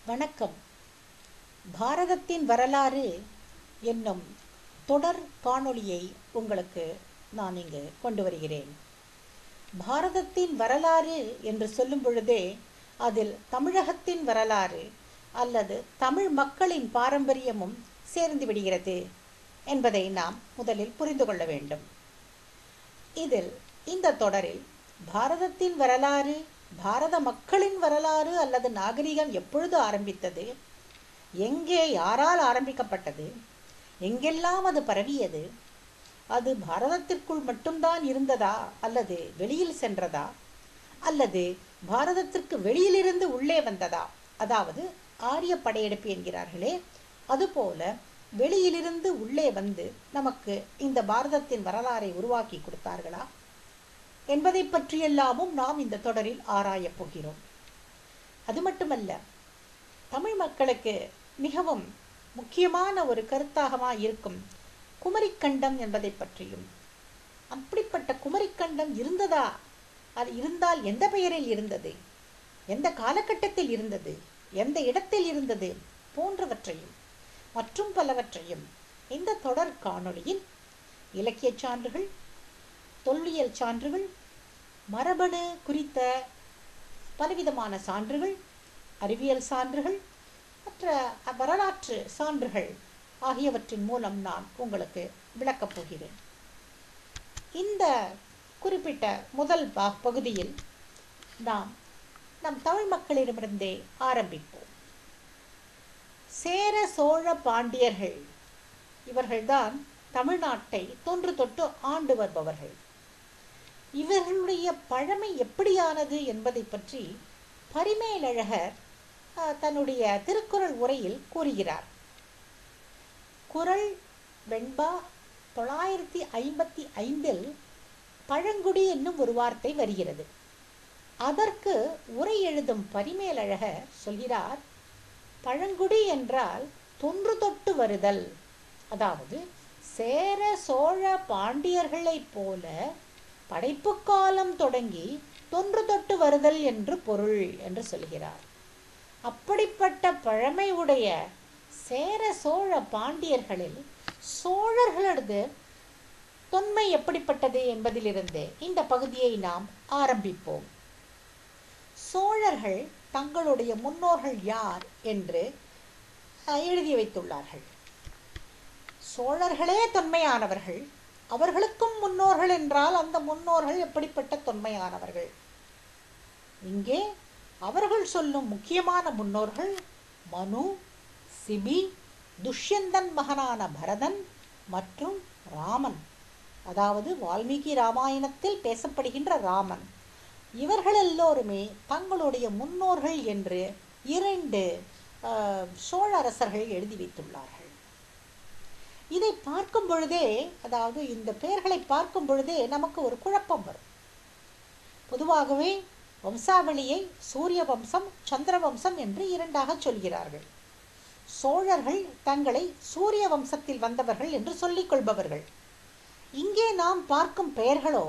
வணக்கம். பாரதத்தின் வரலாறு என்னும் தொடர் காணொளியை உங்களுக்கு நான் இங்கு கொண்டு வருகிறேன். பாரதத்தின் வரலாறு என்று சொல்லும் பொழுதே அதில் தமிழகத்தின் வரலாறு அல்லது தமிழ் மக்களின் பாரம்பரியமும் சேர்ந்து விடுகிறது என்பதை நாம் முதலில் புரிந்து கொள்ள வேண்டும். இதில் இந்த தொடரில் பாரதத்தின் வரலாறு, பாரத மக்களின் வரலாறு அல்லது நாகரிகம் எப்பொழுது ஆரம்பித்தது, எங்கே யாரால் ஆரம்பிக்கப்பட்டது, எங்கெல்லாம் அது பரவியது, அது பாரதத்திற்குள் மட்டும்தான் இருந்ததா அல்லது வெளியில் சென்றதா, அல்லது பாரதத்திற்கு வெளியிலிருந்து உள்ளே வந்ததா, அதாவது ஆரிய படையெடுப்பு என்கிறார்களே அதுபோல வெளியிலிருந்து உள்ளே வந்து நமக்கு இந்த பாரதத்தின் வரலாறை உருவாக்கி கொடுத்தார்களா என்பதை பற்றியெல்லாமும் நாம் இந்த தொடரில் ஆராயப் போகிறோம். அது மட்டுமல்ல, தமிழ் மக்களுக்கு மிகவும் முக்கியமான ஒரு கருத்தாக இருக்கும் குமரிக்கண்டம் என்பதை பற்றியும், அப்படிப்பட்ட குமரிக்கண்டம் இருந்ததா, அது இருந்தால் எந்த பெயரில் இருந்தது, எந்த காலகட்டத்தில் இருந்தது, எந்த இடத்தில் இருந்தது போன்றவற்றையும் மற்றும் பலவற்றையும் இந்த தொடர் காணொளியில் இலக்கிய சான்றுகள், தொல்லியல் சான்றுகள், மரபணு குறித்த பலவிதமான சான்றுகள், அறிவியல் சான்றுகள், மற்ற வரலாற்று சான்றுகள் ஆகியவற்றின் மூலம் நான் உங்களுக்கு விளக்கப் போகிறேன். இந்த குறிப்பிட்ட முதல் பகுதியில் நாம் நம் தமிழ் மக்களிடமிருந்தே ஆரம்பிப்போம். சேர சோழ பாண்டியர்கள் இவர்கள்தான் தமிழ்நாட்டை தொன்று தொட்டு ஆண்டு வருபவர்கள். இவர்களுடைய பழமை எப்படியானது என்பதை பற்றி பரிமேலழகர் தன்னுடைய திருக்குறள் உரையில் கூறுகிறார். குறள் வெண்பா 955 பழங்குடி என்னும் ஒரு வார்த்தை வருகிறது. அதற்கு உரை எழுதும் பரிமேலழகர் சொல்கிறார், பழங்குடி என்றால் தொன்று தொட்டு வருதல், அதாவது சேர சோழ பாண்டியர்களைப் போல படைப்பு காலம் தொடங்கி தொன்று தொட்டு வருதல் என்று பொருள் என்று சொல்கிறார். அப்படிப்பட்ட பழமை உடைய சேர சோழ பாண்டியர்களில் சோழர்களது தொன்மை எப்படிப்பட்டது என்பதிலிருந்து இந்த பகுதியை நாம் ஆரம்பிப்போம். சோழர்கள் தங்களுடைய முன்னோர்கள் யார் என்று எழுதி வைத்துள்ளார்கள். சோழர்களே தொன்மையானவர்கள், அவர்களுக்கும் முன்னோர்கள் என்றால் அந்த முன்னோர்கள் எப்படிப்பட்ட தொன்மையானவர்கள்? இங்கே அவர்கள் சொல்லும் முக்கியமான முன்னோர்கள் மனு, சிபி, துஷ்யந்தன் மகனான பரதன் மற்றும் ராமன், அதாவது வால்மீகி ராமாயணத்தில் பேசப்படுகின்ற ராமன். இவர்கள் எல்லோருமே தங்களுடைய முன்னோர்கள் என்று 2 சோழ அரசர்கள் எழுதி வைத்துள்ளார்கள். இதை பார்க்கும் பொழுதே, அதாவது இந்த பெயர்களை பார்க்கும் பொழுதே நமக்கு ஒரு குழப்பம் வரும். பொதுவாகவே வம்சாவளியை சூரிய வம்சம், சந்திர வம்சம் என்று 2ஆக சொல்கிறார்கள். சோழர்கள் தங்களை சூரிய வம்சத்தில் வந்தவர்கள் என்று சொல்லிக் கொள்பவர்கள். இங்கே நாம் பார்க்கும் பெயர்களோ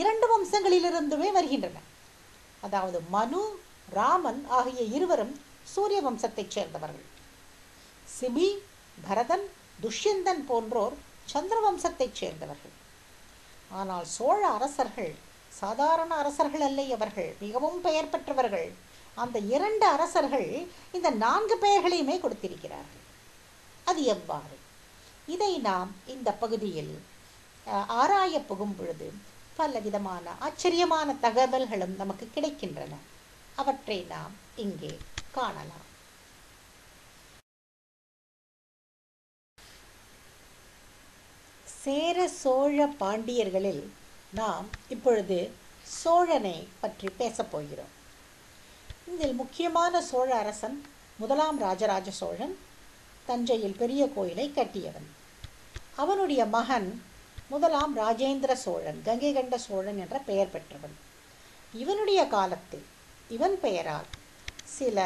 2 வம்சங்களிலிருந்துமே வருகின்றன. அதாவது மனு, ராமன் ஆகிய இருவரும் சூரிய வம்சத்தைச் சேர்ந்தவர்கள். சிபி, பரதன், துஷ்யந்தன் போன்றோர் சந்திர வம்சத்தைச் சேர்ந்தவர்கள். ஆனால் சோழ அரசர்கள் சாதாரண அரசர்கள் அல்ல, அவர்கள் மிகவும் பெயர் பெற்றவர்கள். அந்த 2 அரசர்கள் இந்த 4 பெயர்களையுமே கொடுத்திருக்கிறார்கள். அது எவ்வாறு? இதை நாம் இந்த பகுதியில் ஆராய புகும் பொழுது பல விதமான ஆச்சரியமான தகவல்களும் நமக்கு கிடைக்கின்றன. அவற்றை நாம் இங்கே காணலாம். சேர சோழ பாண்டியர்களில் நாம் இப்பொழுது சோழனை பற்றி பேசப் போகிறோம். இதில் முக்கியமான சோழ அரசன் 1ஆம் ராஜராஜ சோழன், தஞ்சையில் பெரிய கோயிலை கட்டியவன். அவனுடைய மகன் 1ஆம் ராஜேந்திர சோழன், கங்கை கண்ட சோழன் என்ற பெயர் பெற்றவன். இவனுடைய காலத்தில் இவன் பெயரால் சில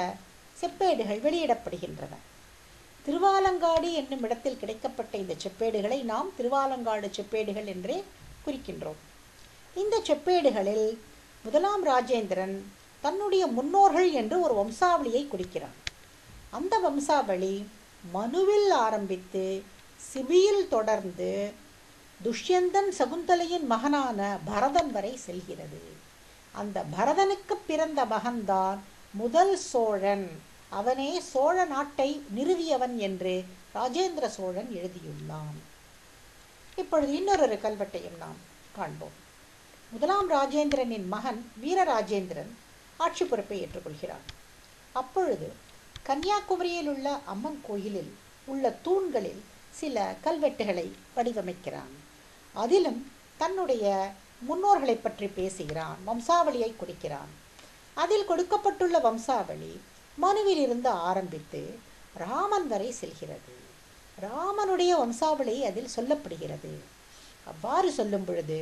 செப்பேடுகள் வெளியிடப்படுகின்றன. திருவாலங்காடு என்னும் இடத்தில் கிடைக்கப்பட்ட இந்த செப்பேடுகளை நாம் திருவாலங்காடு செப்பேடுகள் என்றே குறிக்கின்றோம். இந்த செப்பேடுகளில் 1ஆம் ராஜேந்திரன் தன்னுடைய முன்னோர்கள் என்று ஒரு வம்சாவளியை குறிக்கிறான். அந்த வம்சாவளி மனுவில் ஆரம்பித்து சிபியில் தொடர்ந்து துஷ்யந்தன் சகுந்தலையின் மகனான பரதன் வரை செல்கிறது. அந்த பரதனுக்கு பிறந்த மகன்தான் முதல் சோழன். அவனே சோழ நாட்டை நிறுவியவன் என்று ராஜேந்திர சோழன் எழுதியுள்ளான். இப்பொழுது இன்னொரு கல்வெட்டையும் நாம் காண்போம். முதலாம் ராஜேந்திரனின் மகன் வீரராஜேந்திரன் ஆட்சி பொறுப்பை ஏற்றுக்கொள்கிறான். அப்பொழுது கன்னியாகுமரியில் உள்ள அம்மன் கோயிலில் உள்ள தூண்களில் சில கல்வெட்டுகளை வடிவமைக்கிறான். அதிலும் தன்னுடைய முன்னோர்களை பற்றி பேசுகிறான், வம்சாவளியை கொடுக்கிறான். அதில் கொடுக்கப்பட்டுள்ள வம்சாவளி மனுவில் இருந்து ஆரம்பித்து ராமன் வரை செல்கிறது. ராமனுடைய வம்சாவளி அதில் சொல்லப்படுகிறது. அவ்வாறு சொல்லும் பொழுது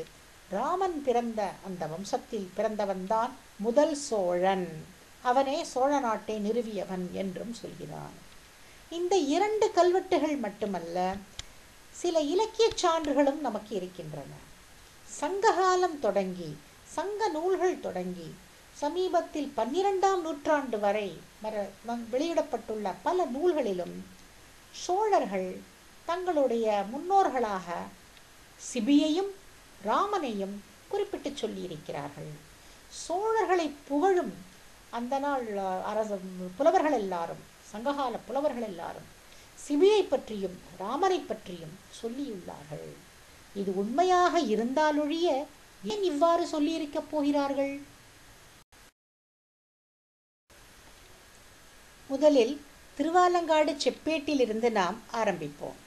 ராமன் பிறந்த அந்த வம்சத்தில் பிறந்தவன்தான் முதல் சோழன், அவனே சோழ நாட்டை நிறுவியவன் என்றும் சொல்கிறான். இந்த 2 கல்வெட்டுகள் மட்டுமல்ல, சில இலக்கிய சான்றுகளும் நமக்கு இருக்கின்றன. சங்ககாலம் தொடங்கி சங்க நூல்கள் தொடங்கி சமீபத்தில் 12ஆம் நூற்றாண்டு வரை வெளியிடப்பட்டுள்ள பல நூல்களிலும் சோழர்கள் தங்களுடைய முன்னோர்களாக சிபியையும் ராமனையும் குறிப்பிட்டு சொல்லியிருக்கிறார்கள். சோழர்களை புகழும் அந்த நாள் புலவர்கள் எல்லாரும், சங்ககால புலவர்கள் எல்லாரும் சிபியை பற்றியும் ராமனை பற்றியும் சொல்லியுள்ளார்கள். இது உண்மையாக இருந்தாலொழிய ஏன் இவ்வாறு சொல்லியிருக்கப் போகிறார்கள்? முதலில் திருவாலங்காடு செப்பேட்டிலிருந்து நாம் ஆரம்பிப்போம்.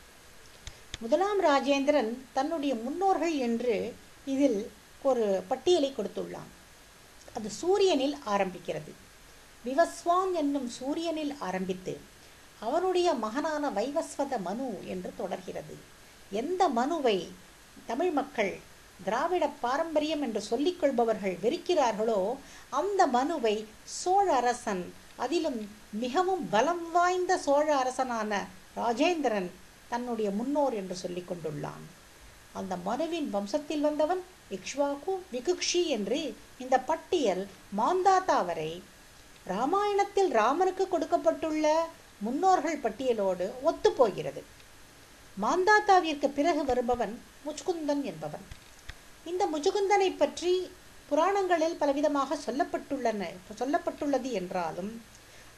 முதலாம் ராஜேந்திரன் தன்னுடைய முன்னோர்கள் என்று இதில் ஒரு பட்டியலை கொடுத்துள்ளான். அது சூரியனில் ஆரம்பிக்கிறது. விவஸ்வான் என்னும் சூரியனில் ஆரம்பித்து அவனுடைய மகனான வைவஸ்வத மனு என்று தொடர்கிறது. எந்த மனுவை தமிழ் மக்கள் திராவிட பாரம்பரியம் என்று சொல்லிக் கொள்பவர்கள் வெறுக்கிறார்களோ அந்த மனுவை சோழ அரசன், அதிலும் மிகவும் பலம் வாய்ந்த சோழ அரசனான ராஜேந்திரன் தன்னுடைய முன்னோர் என்று சொல்லிக் கொண்டுள்ளான். அந்த மனுவின் வம்சத்தில் வந்தவன் இக்ஷ்வாகு, விகுக்ஷி என்று இந்த பட்டியல் மாந்தாத்தா வரை ராமாயணத்தில் ராமனுக்கு கொடுக்கப்பட்டுள்ள முன்னோர்கள் பட்டியலோடு ஒத்துப்போகிறது. மாந்தாத்தாவிற்கு பிறகு வருபவன் முச்சுகுந்தன் என்பவன். இந்த முச்சுகுந்தனை பற்றி புராணங்களில் பலவிதமாக சொல்லப்பட்டுள்ளது என்றாலும்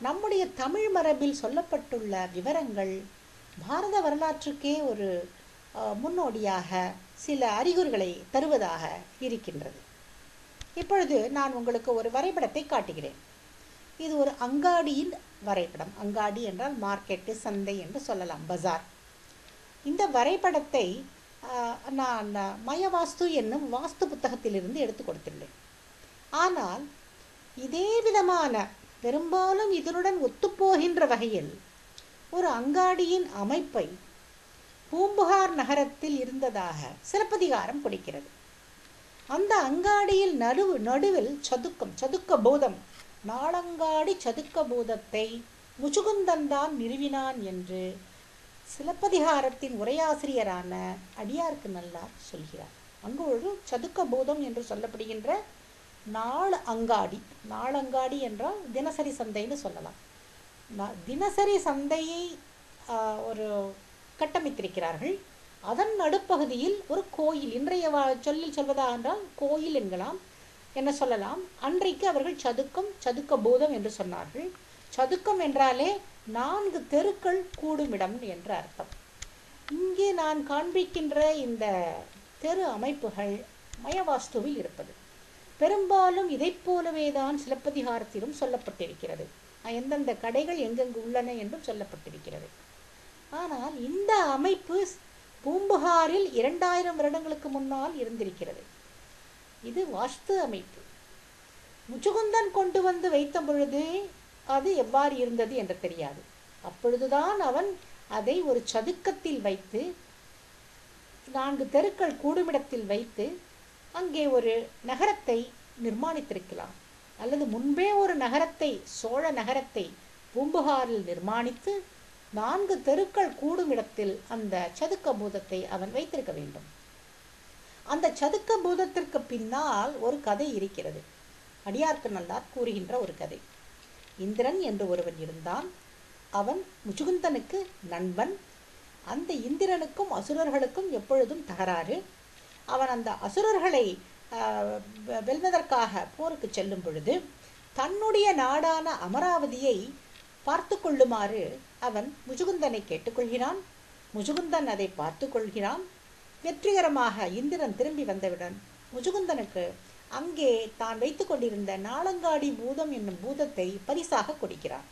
நம்முடைய தமிழ் மரபில் சொல்லப்பட்டுள்ள விவரங்கள் பாரத வரலாற்றுக்கே ஒரு முன்னோடியாக சில அறிகுறிகளை தருவதாக இருக்கின்றது. இப்பொழுது நான் உங்களுக்கு ஒரு வரைபடத்தை காட்டுகிறேன். இது ஒரு அங்காடியின் வரைபடம். அங்காடி என்றால் மார்க்கெட்டு, சந்தை என்று சொல்லலாம், பஜார். இந்த வரைபடத்தை நான் மயவாஸ்து என்னும் வாஸ்து புத்தகத்திலிருந்து எடுத்து கொடுத்துள்ளேன். ஆனால் இதே விதமான, பெரும்பாலும் இதனுடன் ஒத்துப்போகின்ற வகையில் ஒரு அங்காடியின் அமைப்பை பூம்புகார் நகரத்தில் இருந்ததாக சிலப்பதிகாரம் கொடுக்கிறது. அந்த அங்காடியில் நடுவில் சதுக்க பூதம், நாளங்காடி சதுக்க பூதத்தை முச்சுகுந்தன் தான் நிறுவினான் என்று சிலப்பதிகாரத்தின் உரையாசிரியரான அடியார்க்கு நல்லார் சொல்கிறார். அங்கு ஒரு சதுக்க பூதம் என்று சொல்லப்படுகின்ற நாளங்காடி என்றால் தினசரி சந்தைன்னு சொல்லலாம். தினசரி சந்தையை ஒரு கட்டமைத்திருக்கிறார்கள். அதன் நடுப்பகுதியில் ஒரு கோயில், இன்றைய சொல்லில் சொல்வதாக என்றால் கோயில் என்கலாம், என்ன சொல்லலாம். அன்றைக்கு அவர்கள் சதுக்க பூதம் என்று சொன்னார்கள். சதுக்கம் என்றாலே 4 தெருக்கள் கூடுமிடம் என்று அர்த்தம். இங்கே நான் காண்பிக்கின்ற இந்த தெரு அமைப்புகள் மயவாஸ்துவில் இருப்பது பெரும்பாலும் இதை போலவே தான் சிலப்பதிகாரத்திலும் சொல்லப்பட்டிருக்கிறது. எந்தெந்த கடைகள் எங்கெங்கு உள்ளன என்றும் சொல்லப்பட்டிருக்கிறது. ஆனால் இந்த அமைப்பு பூம்புகாரில் 2000 வருடங்களுக்கு முன்னால் இருந்திருக்கிறது. இது வாஸ்து அமைப்பு. முச்சுகுந்தன் கொண்டு வந்து வைத்த பொழுது அது எவ்வாறு இருந்தது என்று தெரியாது. அப்பொழுதுதான் அவன் அதை ஒரு சதுக்கத்தில் வைத்து 4 தெருக்கள் கூடுமிடத்தில் வைத்து அங்கே ஒரு நகரத்தை நிர்மாணித்திருக்கலாம். அல்லது முன்பே ஒரு நகரத்தை, சோழ நகரத்தை பூம்புகாரில் நிர்மாணித்து 4 தெருக்கள் கூடுமிடத்தில் அந்த சதுக்க பூதத்தை அவன் வைத்திருக்க வேண்டும். அந்த சதுக்க பூதத்திற்கு பின்னால் ஒரு கதை இருக்கிறது. அடியார்க்கு நல்லார் கூறுகின்ற ஒரு கதை. இந்திரன் என்று ஒருவன் இருந்தான். அவன் முச்சுகுந்தனுக்கு நண்பன். அந்த இந்திரனுக்கும் அசுரர்களுக்கும் எப்பொழுதும் தகராறு. அவன் அந்த அசுரர்களை வெல்வதற்காக போருக்கு செல்லும் பொழுது தன்னுடைய நாடான அமராவதியை பார்த்து கொள்ளுமாறு அவன் முச்சுகுந்தனை கேட்டுக்கொள்கிறான். முச்சுகுந்தன் அதை பார்த்து கொள்கிறான். வெற்றிகரமாக இந்திரன் திரும்பி வந்தவுடன் முச்சுகுந்தனுக்கு அங்கே தான் வைத்து கொண்டிருந்த நாளங்காடி பூதம் என்னும் பூதத்தை பரிசாக கொடுக்கிறான்.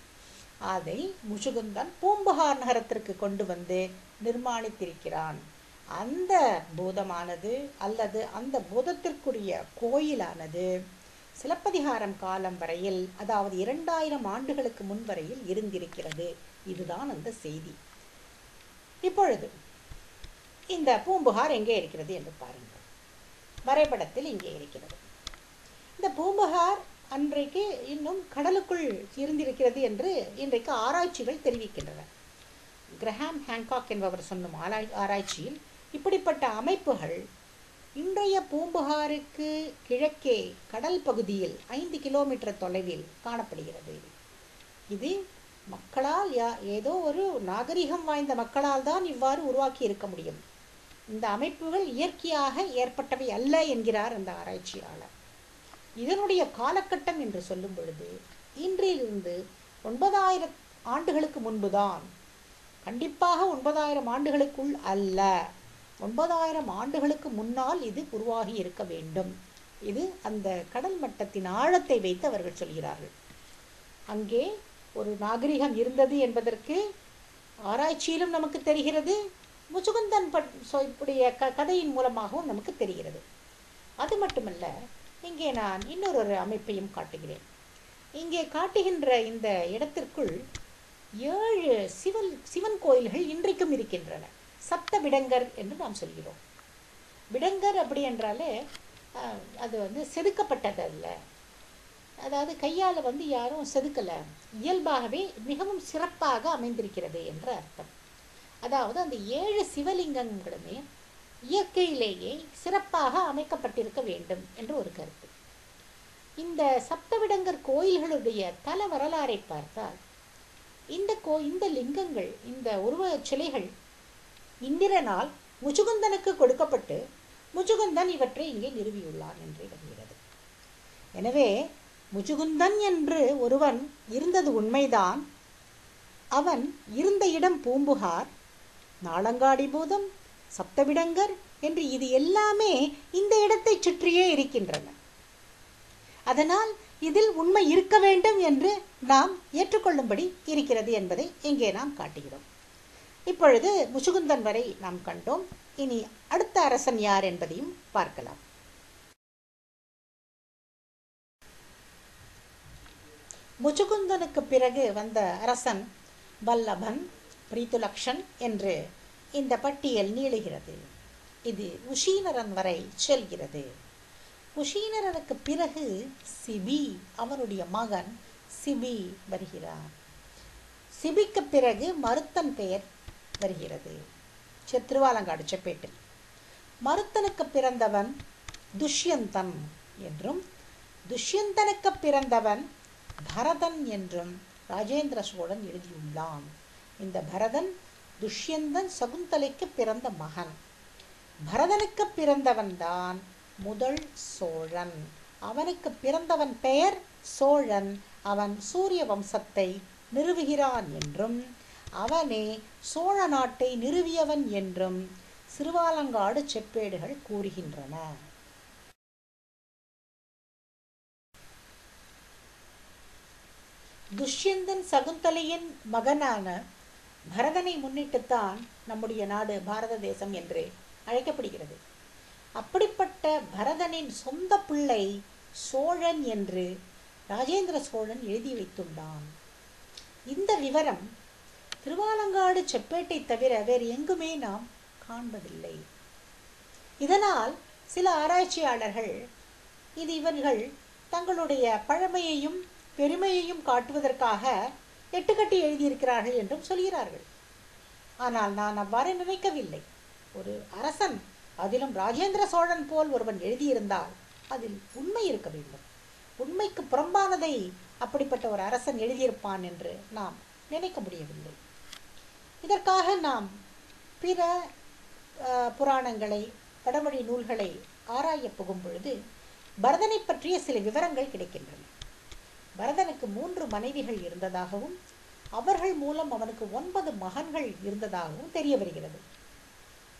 அதை முச்சுகுந்தன் பூம்புகார் நகரத்திற்கு கொண்டு வந்து நிர்மாணித்திருக்கிறான். அந்த பூதமானது அல்லது அந்த பூதத்திற்குரிய கோயிலானது சிலப்பதிகாரம் காலம் வரையில், அதாவது 2000 ஆண்டுகளுக்கு முன் வரையில் இருந்திருக்கிறது. இதுதான் அந்த செய்தி. இப்பொழுது இந்த பூம்புகார் எங்கே இருக்கிறது என்று பாருங்கள். வரைபடத்தில் இங்கே இருக்கிறது. இந்த பூம்புகார் அன்றைக்கு இன்னும் கடலுக்குள் இருந்திருக்கிறது என்று இன்றைக்கு ஆராய்ச்சிகள் தெரிவிக்கின்றன. கிரஹாம் ஹாங்காக் என்பவர் சொன்ன ஆராய்ச்சியில் இப்படிப்பட்ட அமைப்புகள் இன்றைய பூம்புகாருக்கு கிழக்கே கடல் பகுதியில் 5 கிலோமீட்டர் தொலைவில் காணப்படுகிறது. இது மக்களால் ஏதோ ஒரு நாகரிகம் வாய்ந்த மக்களால் தான் இவ்வாறு உருவாக்கி இருக்க முடியும். இந்த அமைப்புகள் இயற்கையாக ஏற்பட்டவை அல்ல என்கிறார் அந்த ஆராய்ச்சியாளர். இதனுடைய காலகட்டம் என்று சொல்லும் பொழுது இன்றிலிருந்து 9000 ஆண்டுகளுக்கு முன்புதான். கண்டிப்பாக 9000 ஆண்டுகளுக்குள் அல்ல, 9000 ஆண்டுகளுக்கு முன்னால் இது உருவாகி இருக்க வேண்டும். இது அந்த கடல் மட்டத்தின் ஆழத்தை வைத்து அவர்கள் சொல்கிறார்கள். அங்கே ஒரு நாகரிகம் இருந்தது என்பதற்கு ஆராய்ச்சியிலும் நமக்கு தெரிகிறது, முச்சுகுந்தன் கதையின் மூலமாகவும் நமக்கு தெரிகிறது. அது மட்டுமல்ல, இங்கே நான் இன்னொரு அமைப்பையும் காட்டுகிறேன். இங்கே காட்டுகின்ற இந்த இடத்திற்குள் 7 சிவன் கோயில்கள் இன்றைக்கும் இருக்கின்றன. சப்த விடங்கர் என்று நாம் சொல்கிறோம். விடங்கர் அப்படி என்றாலே அது செதுக்கப்பட்டது அல்ல, அதாவது கையால் யாரும் செதுக்கலை, இயல்பாகவே மிகவும் சிறப்பாக அமைந்திருக்கிறது என்ற அர்த்தம். அதாவது அந்த 7 சிவலிங்கங்களுமே இயற்கையிலேயே சிறப்பாக அமைக்கப்பட்டிருக்க வேண்டும் என்று ஒரு கருத்து. இந்த சப்தவிடங்கர் கோயில்களுடைய தல வரலாறை பார்த்தால் இந்த லிங்கங்கள், இந்த உருவ சிலைகள் இந்திரனால் முச்சுகுந்தனுக்கு கொடுக்கப்பட்டு முச்சுகுந்தன் இவற்றை இங்கே நிறுவியுள்ளான் என்று வருகிறது. எனவே முச்சுகுந்தன் என்று ஒருவன் இருந்தது உண்மைதான். அவன் இருந்த இடம் பூம்புகார், நாளங்காடி பூதம், சப்தவிடங்கர் என்று இது எல்லாமே இந்த இடத்தை சுற்றியே இருக்கின்றன. அதனால் இதில் உண்மை இருக்க வேண்டும் என்று நாம் ஏற்றுக்கொள்ளும்படி இருக்கிறது என்பதை இங்கே நாம் காட்டுகிறோம். இப்பொழுது முச்சுகுந்தன் வரை நாம் கண்டோம். இனி அடுத்த அரசன் யார் என்பதையும் பார்க்கலாம். முச்சுகுந்தனுக்கு பிறகு வந்த அரசன் வல்லபன், பிரீத்துலக்ஷன் என்று இந்த பட்டியல் நீளுகிறது. இது உஷீனரன் வரை செல்கிறது. உஷீனரனுக்கு பிறகு சிபி, அவனுடைய மகன் சிபி வருகிறார். சிபிக்கு பிறகு மருத்தன் பெயர் வருகிறது, திருவாலங்காடு செப்பேட்டில். மருத்தனுக்கு பிறந்தவன் துஷ்யந்தன் என்றும், துஷ்யந்தனுக்கு பிறந்தவன் பரதன் என்றும் ராஜேந்திர சோழன் எழுதியுள்ளான். இந்த பரதன் துஷ்யந்தன் சகுந்தலைக்கு பிறந்த மகன். பரதனுக்கு பிறந்தவன் தான் முதல் சோழன். அவனுக்கு பிறந்தவன் பெயர் சோழன். அவன் சூரிய வம்சத்தை நிறுவுகிறான் என்றும் அவனே சோழ நாட்டை நிறுவியவன் என்றும் திருவாலங்காடு செப்பேடுகள் கூறுகின்றன. துஷ்யந்தன் சகுந்தலையின் மகனான பரதனை முன்னிட்டுத்தான் நம்முடைய நாடு பாரத தேசம் என்று அழைக்கப்படுகிறது. அப்படிப்பட்ட பரதனின் சொந்த பிள்ளை சோழன் என்று ராஜேந்திர சோழன் எழுதி வைத்துள்ளான். இந்த விவரம் திருவாலங்காடு செப்பேட்டை தவிர வேறு எங்குமே நாம் காண்பதில்லை. இதனால் சில ஆராய்ச்சியாளர்கள் இது இவர்கள் தங்களுடைய பழமையையும் பெருமையையும் காட்டுவதற்காக எட்டுக்கட்டி எழுதியிருக்கிறார்கள் என்றும் சொல்கிறார்கள். ஆனால் நான் அவ்வாறு நினைக்கவில்லை. ஒரு அரசன், அதிலும் ராஜேந்திர சோழன் போல் ஒருவன் எழுதியிருந்தால் அதில் உண்மை இருக்க வேண்டும். உண்மைக்கு புறம்பானதை அப்படிப்பட்ட ஒரு அரசன் எழுதியிருப்பான் என்று நாம் நினைக்க முடியவில்லை. இதற்காக நாம் பிற புராணங்களை, வடமொழி நூல்களை ஆராய புகும் பொழுது பரதனை பற்றிய சில விவரங்கள் கிடைக்கின்றன. பரதனுக்கு 3 மனைவிகள் இருந்ததாகவும் அவர்கள் மூலம் அவனுக்கு 9 மகன்கள் இருந்ததாகவும் தெரிய வருகிறது.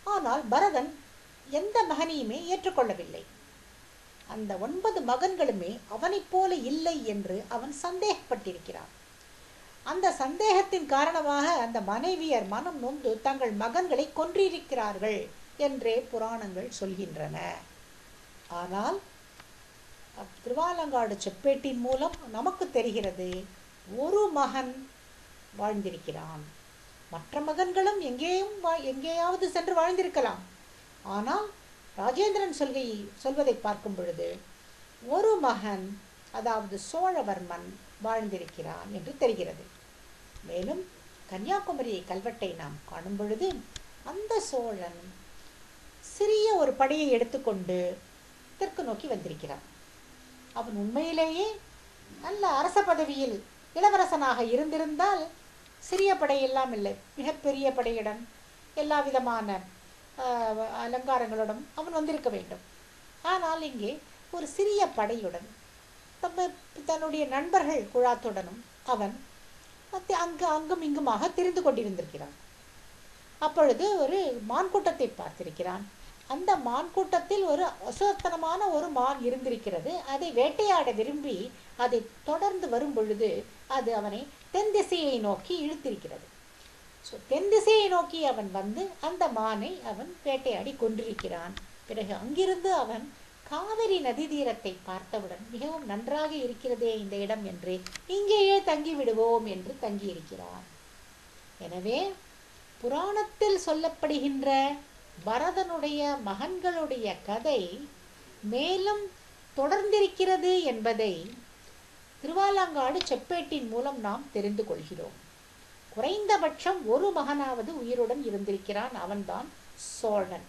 ஆனால் பரதன் எந்த மகனையுமே ஏற்றுக்கொள்ளவில்லை. அந்த 9 மகன்களுமே அவனைப் போல இல்லை என்று அவன் சந்தேகப்பட்டிருக்கிறான். அந்த சந்தேகத்தின் காரணமாக அந்த மனைவியர் மனம் நொந்து தங்கள் மகன்களை கொன்றிருக்கிறார்கள் என்றே புராணங்கள் சொல்கின்றன. ஆனால் திருவாலங்காடு செப்பேட்டின் மூலம் நமக்கு தெரிகிறது, ஒரு மகன் வாழ்ந்திருக்கிறான். மற்ற மகன்களும் எங்கேயாவது சென்று வாழ்ந்திருக்கலாம். ஆனால் ராஜேந்திரன் சொல்வதை பார்க்கும் பொழுது ஒரு மகன், அதாவது சோழவர்மன் வாழ்ந்திருக்கிறான் என்று தெரிகிறது. மேலும் கன்னியாகுமரி கல்வெட்டை நாம் காணும் பொழுது அந்த சோழன் சிறிய ஒரு படையை எடுத்துக்கொண்டு தெற்கு நோக்கி வந்திருக்கிறான். அவன் உண்மையிலேயே நல்ல அரச பதவியில் இளவரசனாக இருந்திருந்தால் சிறிய படையெல்லாம் இல்லை, மிகப்பெரிய படையுடன் எல்லா விதமான அலங்காரங்களுடன் அவன் வந்திருக்க வேண்டும். ஆனால் இங்கே ஒரு சிறிய படையுடன் தன்னுடைய நண்பர்கள் குழாத்துடனும் அவன் அங்கும் இங்குமாக திரிந்து கொண்டிருந்திருக்கிறான். அப்பொழுது ஒரு மான் கூட்டத்தை பார்த்திருக்கிறான். அந்த மான் கூட்டத்தில் ஒரு அசுரத்தனமான ஒரு மான் இருந்திருக்கிறது. அதை வேட்டையாட விரும்பி அதை தொடர்ந்து வரும் பொழுது அது அவனை தென் திசையை நோக்கி இழுத்திருக்கிறது. தென் திசையை நோக்கி அவன் வந்து அந்த மானை அவன் வேட்டையாடி கொண்டிருக்கிறான். பிறகு அங்கிருந்து அவன் காவிரி நதி தீரத்தை பார்த்தவுடன் மிகவும் நன்றாக இருக்கிறதே இந்த இடம் என்று இங்கேயே தங்கி விடுவோம் என்று தங்கியிருக்கிறான். எனவே புராணத்தில் சொல்லப்படுகின்ற பரதனுடைய மகன்களுடைய கதை மேலும் தொடர்ந்திருக்கிறது என்பதை திருவாலங்காடு செப்பேட்டின் மூலம் நாம் தெரிந்து கொள்கிறோம். குறைந்தபட்சம் ஒரு மகனாவது உயிருடன் இருந்திருக்கிறான். அவன்தான் சோழன்.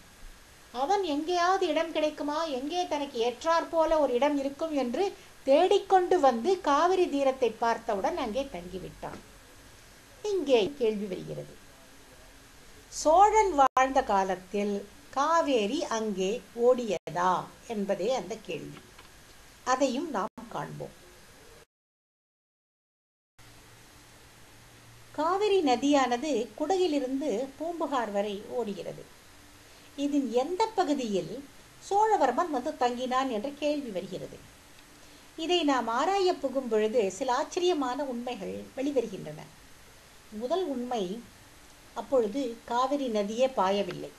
அவன் எங்கேயாவது இடம் கிடைக்குமா, எங்கே தனக்கு ஏற்றாற் போல ஒரு இடம் இருக்கும் என்று தேடிக்கொண்டு வந்து காவிரி தீரத்தை பார்த்தவுடன் அங்கே தங்கிவிட்டான். இங்கே கேள்வி வருகிறது, சோழன் வாழ்ந்த காலத்தில் காவேரி அங்கே ஓடியதா என்பதே அந்த கேள்வி. அதையும் நாம் காண்போம். காவிரி நதியானது குடகிலிருந்து பூம்புகார் வரை ஓடுகிறது. இதன் எந்த பகுதியில் சோழவர்மன் வந்து தங்கினான் என்ற கேள்வி வருகிறது. இதை நாம் ஆராய புகும் பொழுது சில ஆச்சரியமான உண்மைகள் வெளிவருகின்றன. முதல் உண்மை, அப்பொழுது காவிரி நதியே பாயவில்லை.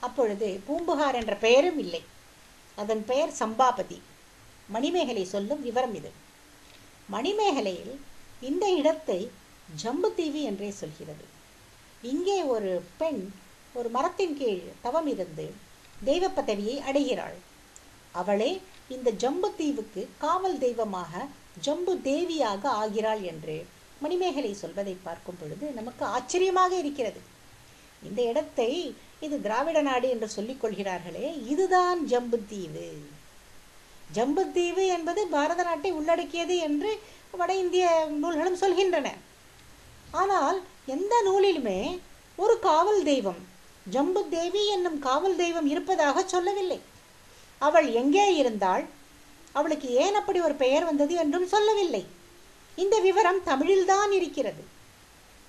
அப்பொழுது பூம்புகார் என்ற பெயரும் இல்லை. அதன் பெயர் சம்பாபதி. மணிமேகலை சொல்லும் விவரம் இது. மணிமேகலையில் இந்த இடத்தை ஜம்புத்தீவு என்றே சொல்கிறது. இங்கே ஒரு பெண் ஒரு மரத்தின் கீழ் தவம் இருந்து தெய்வ பதவியை அடைகிறாள். அவளே இந்த ஜம்புத்தீவுக்கு காவல் தெய்வமாக ஜம்பு தேவியாக ஆகிறாள் என்று மணிமேகலை சொல்வதை பார்க்கும் பொழுது நமக்கு ஆச்சரியமாக இருக்கிறது. இந்த இடத்தை இது திராவிட நாடு என்று சொல்லிக் கொள்கிறார்களே, இதுதான் ஜம்புத்தீவு. ஜம்புத்தீவு என்பது பாரத நாட்டை உள்ளடக்கியது என்று வட இந்திய நூல்களும் சொல்கின்றன. ஆனால் எந்த நூலிலுமே ஒரு காவல் தெய்வம், ஜம்பு தேவி என்னும் காவல் தெய்வம் இருப்பதாக சொல்லவில்லை. அவள் எங்கே இருந்தாள், அவளுக்கு ஏன் அப்படி ஒரு பெயர் வந்தது என்றும் சொல்லவில்லை. இந்த விவரம் தமிழில்தான் இருக்கிறது.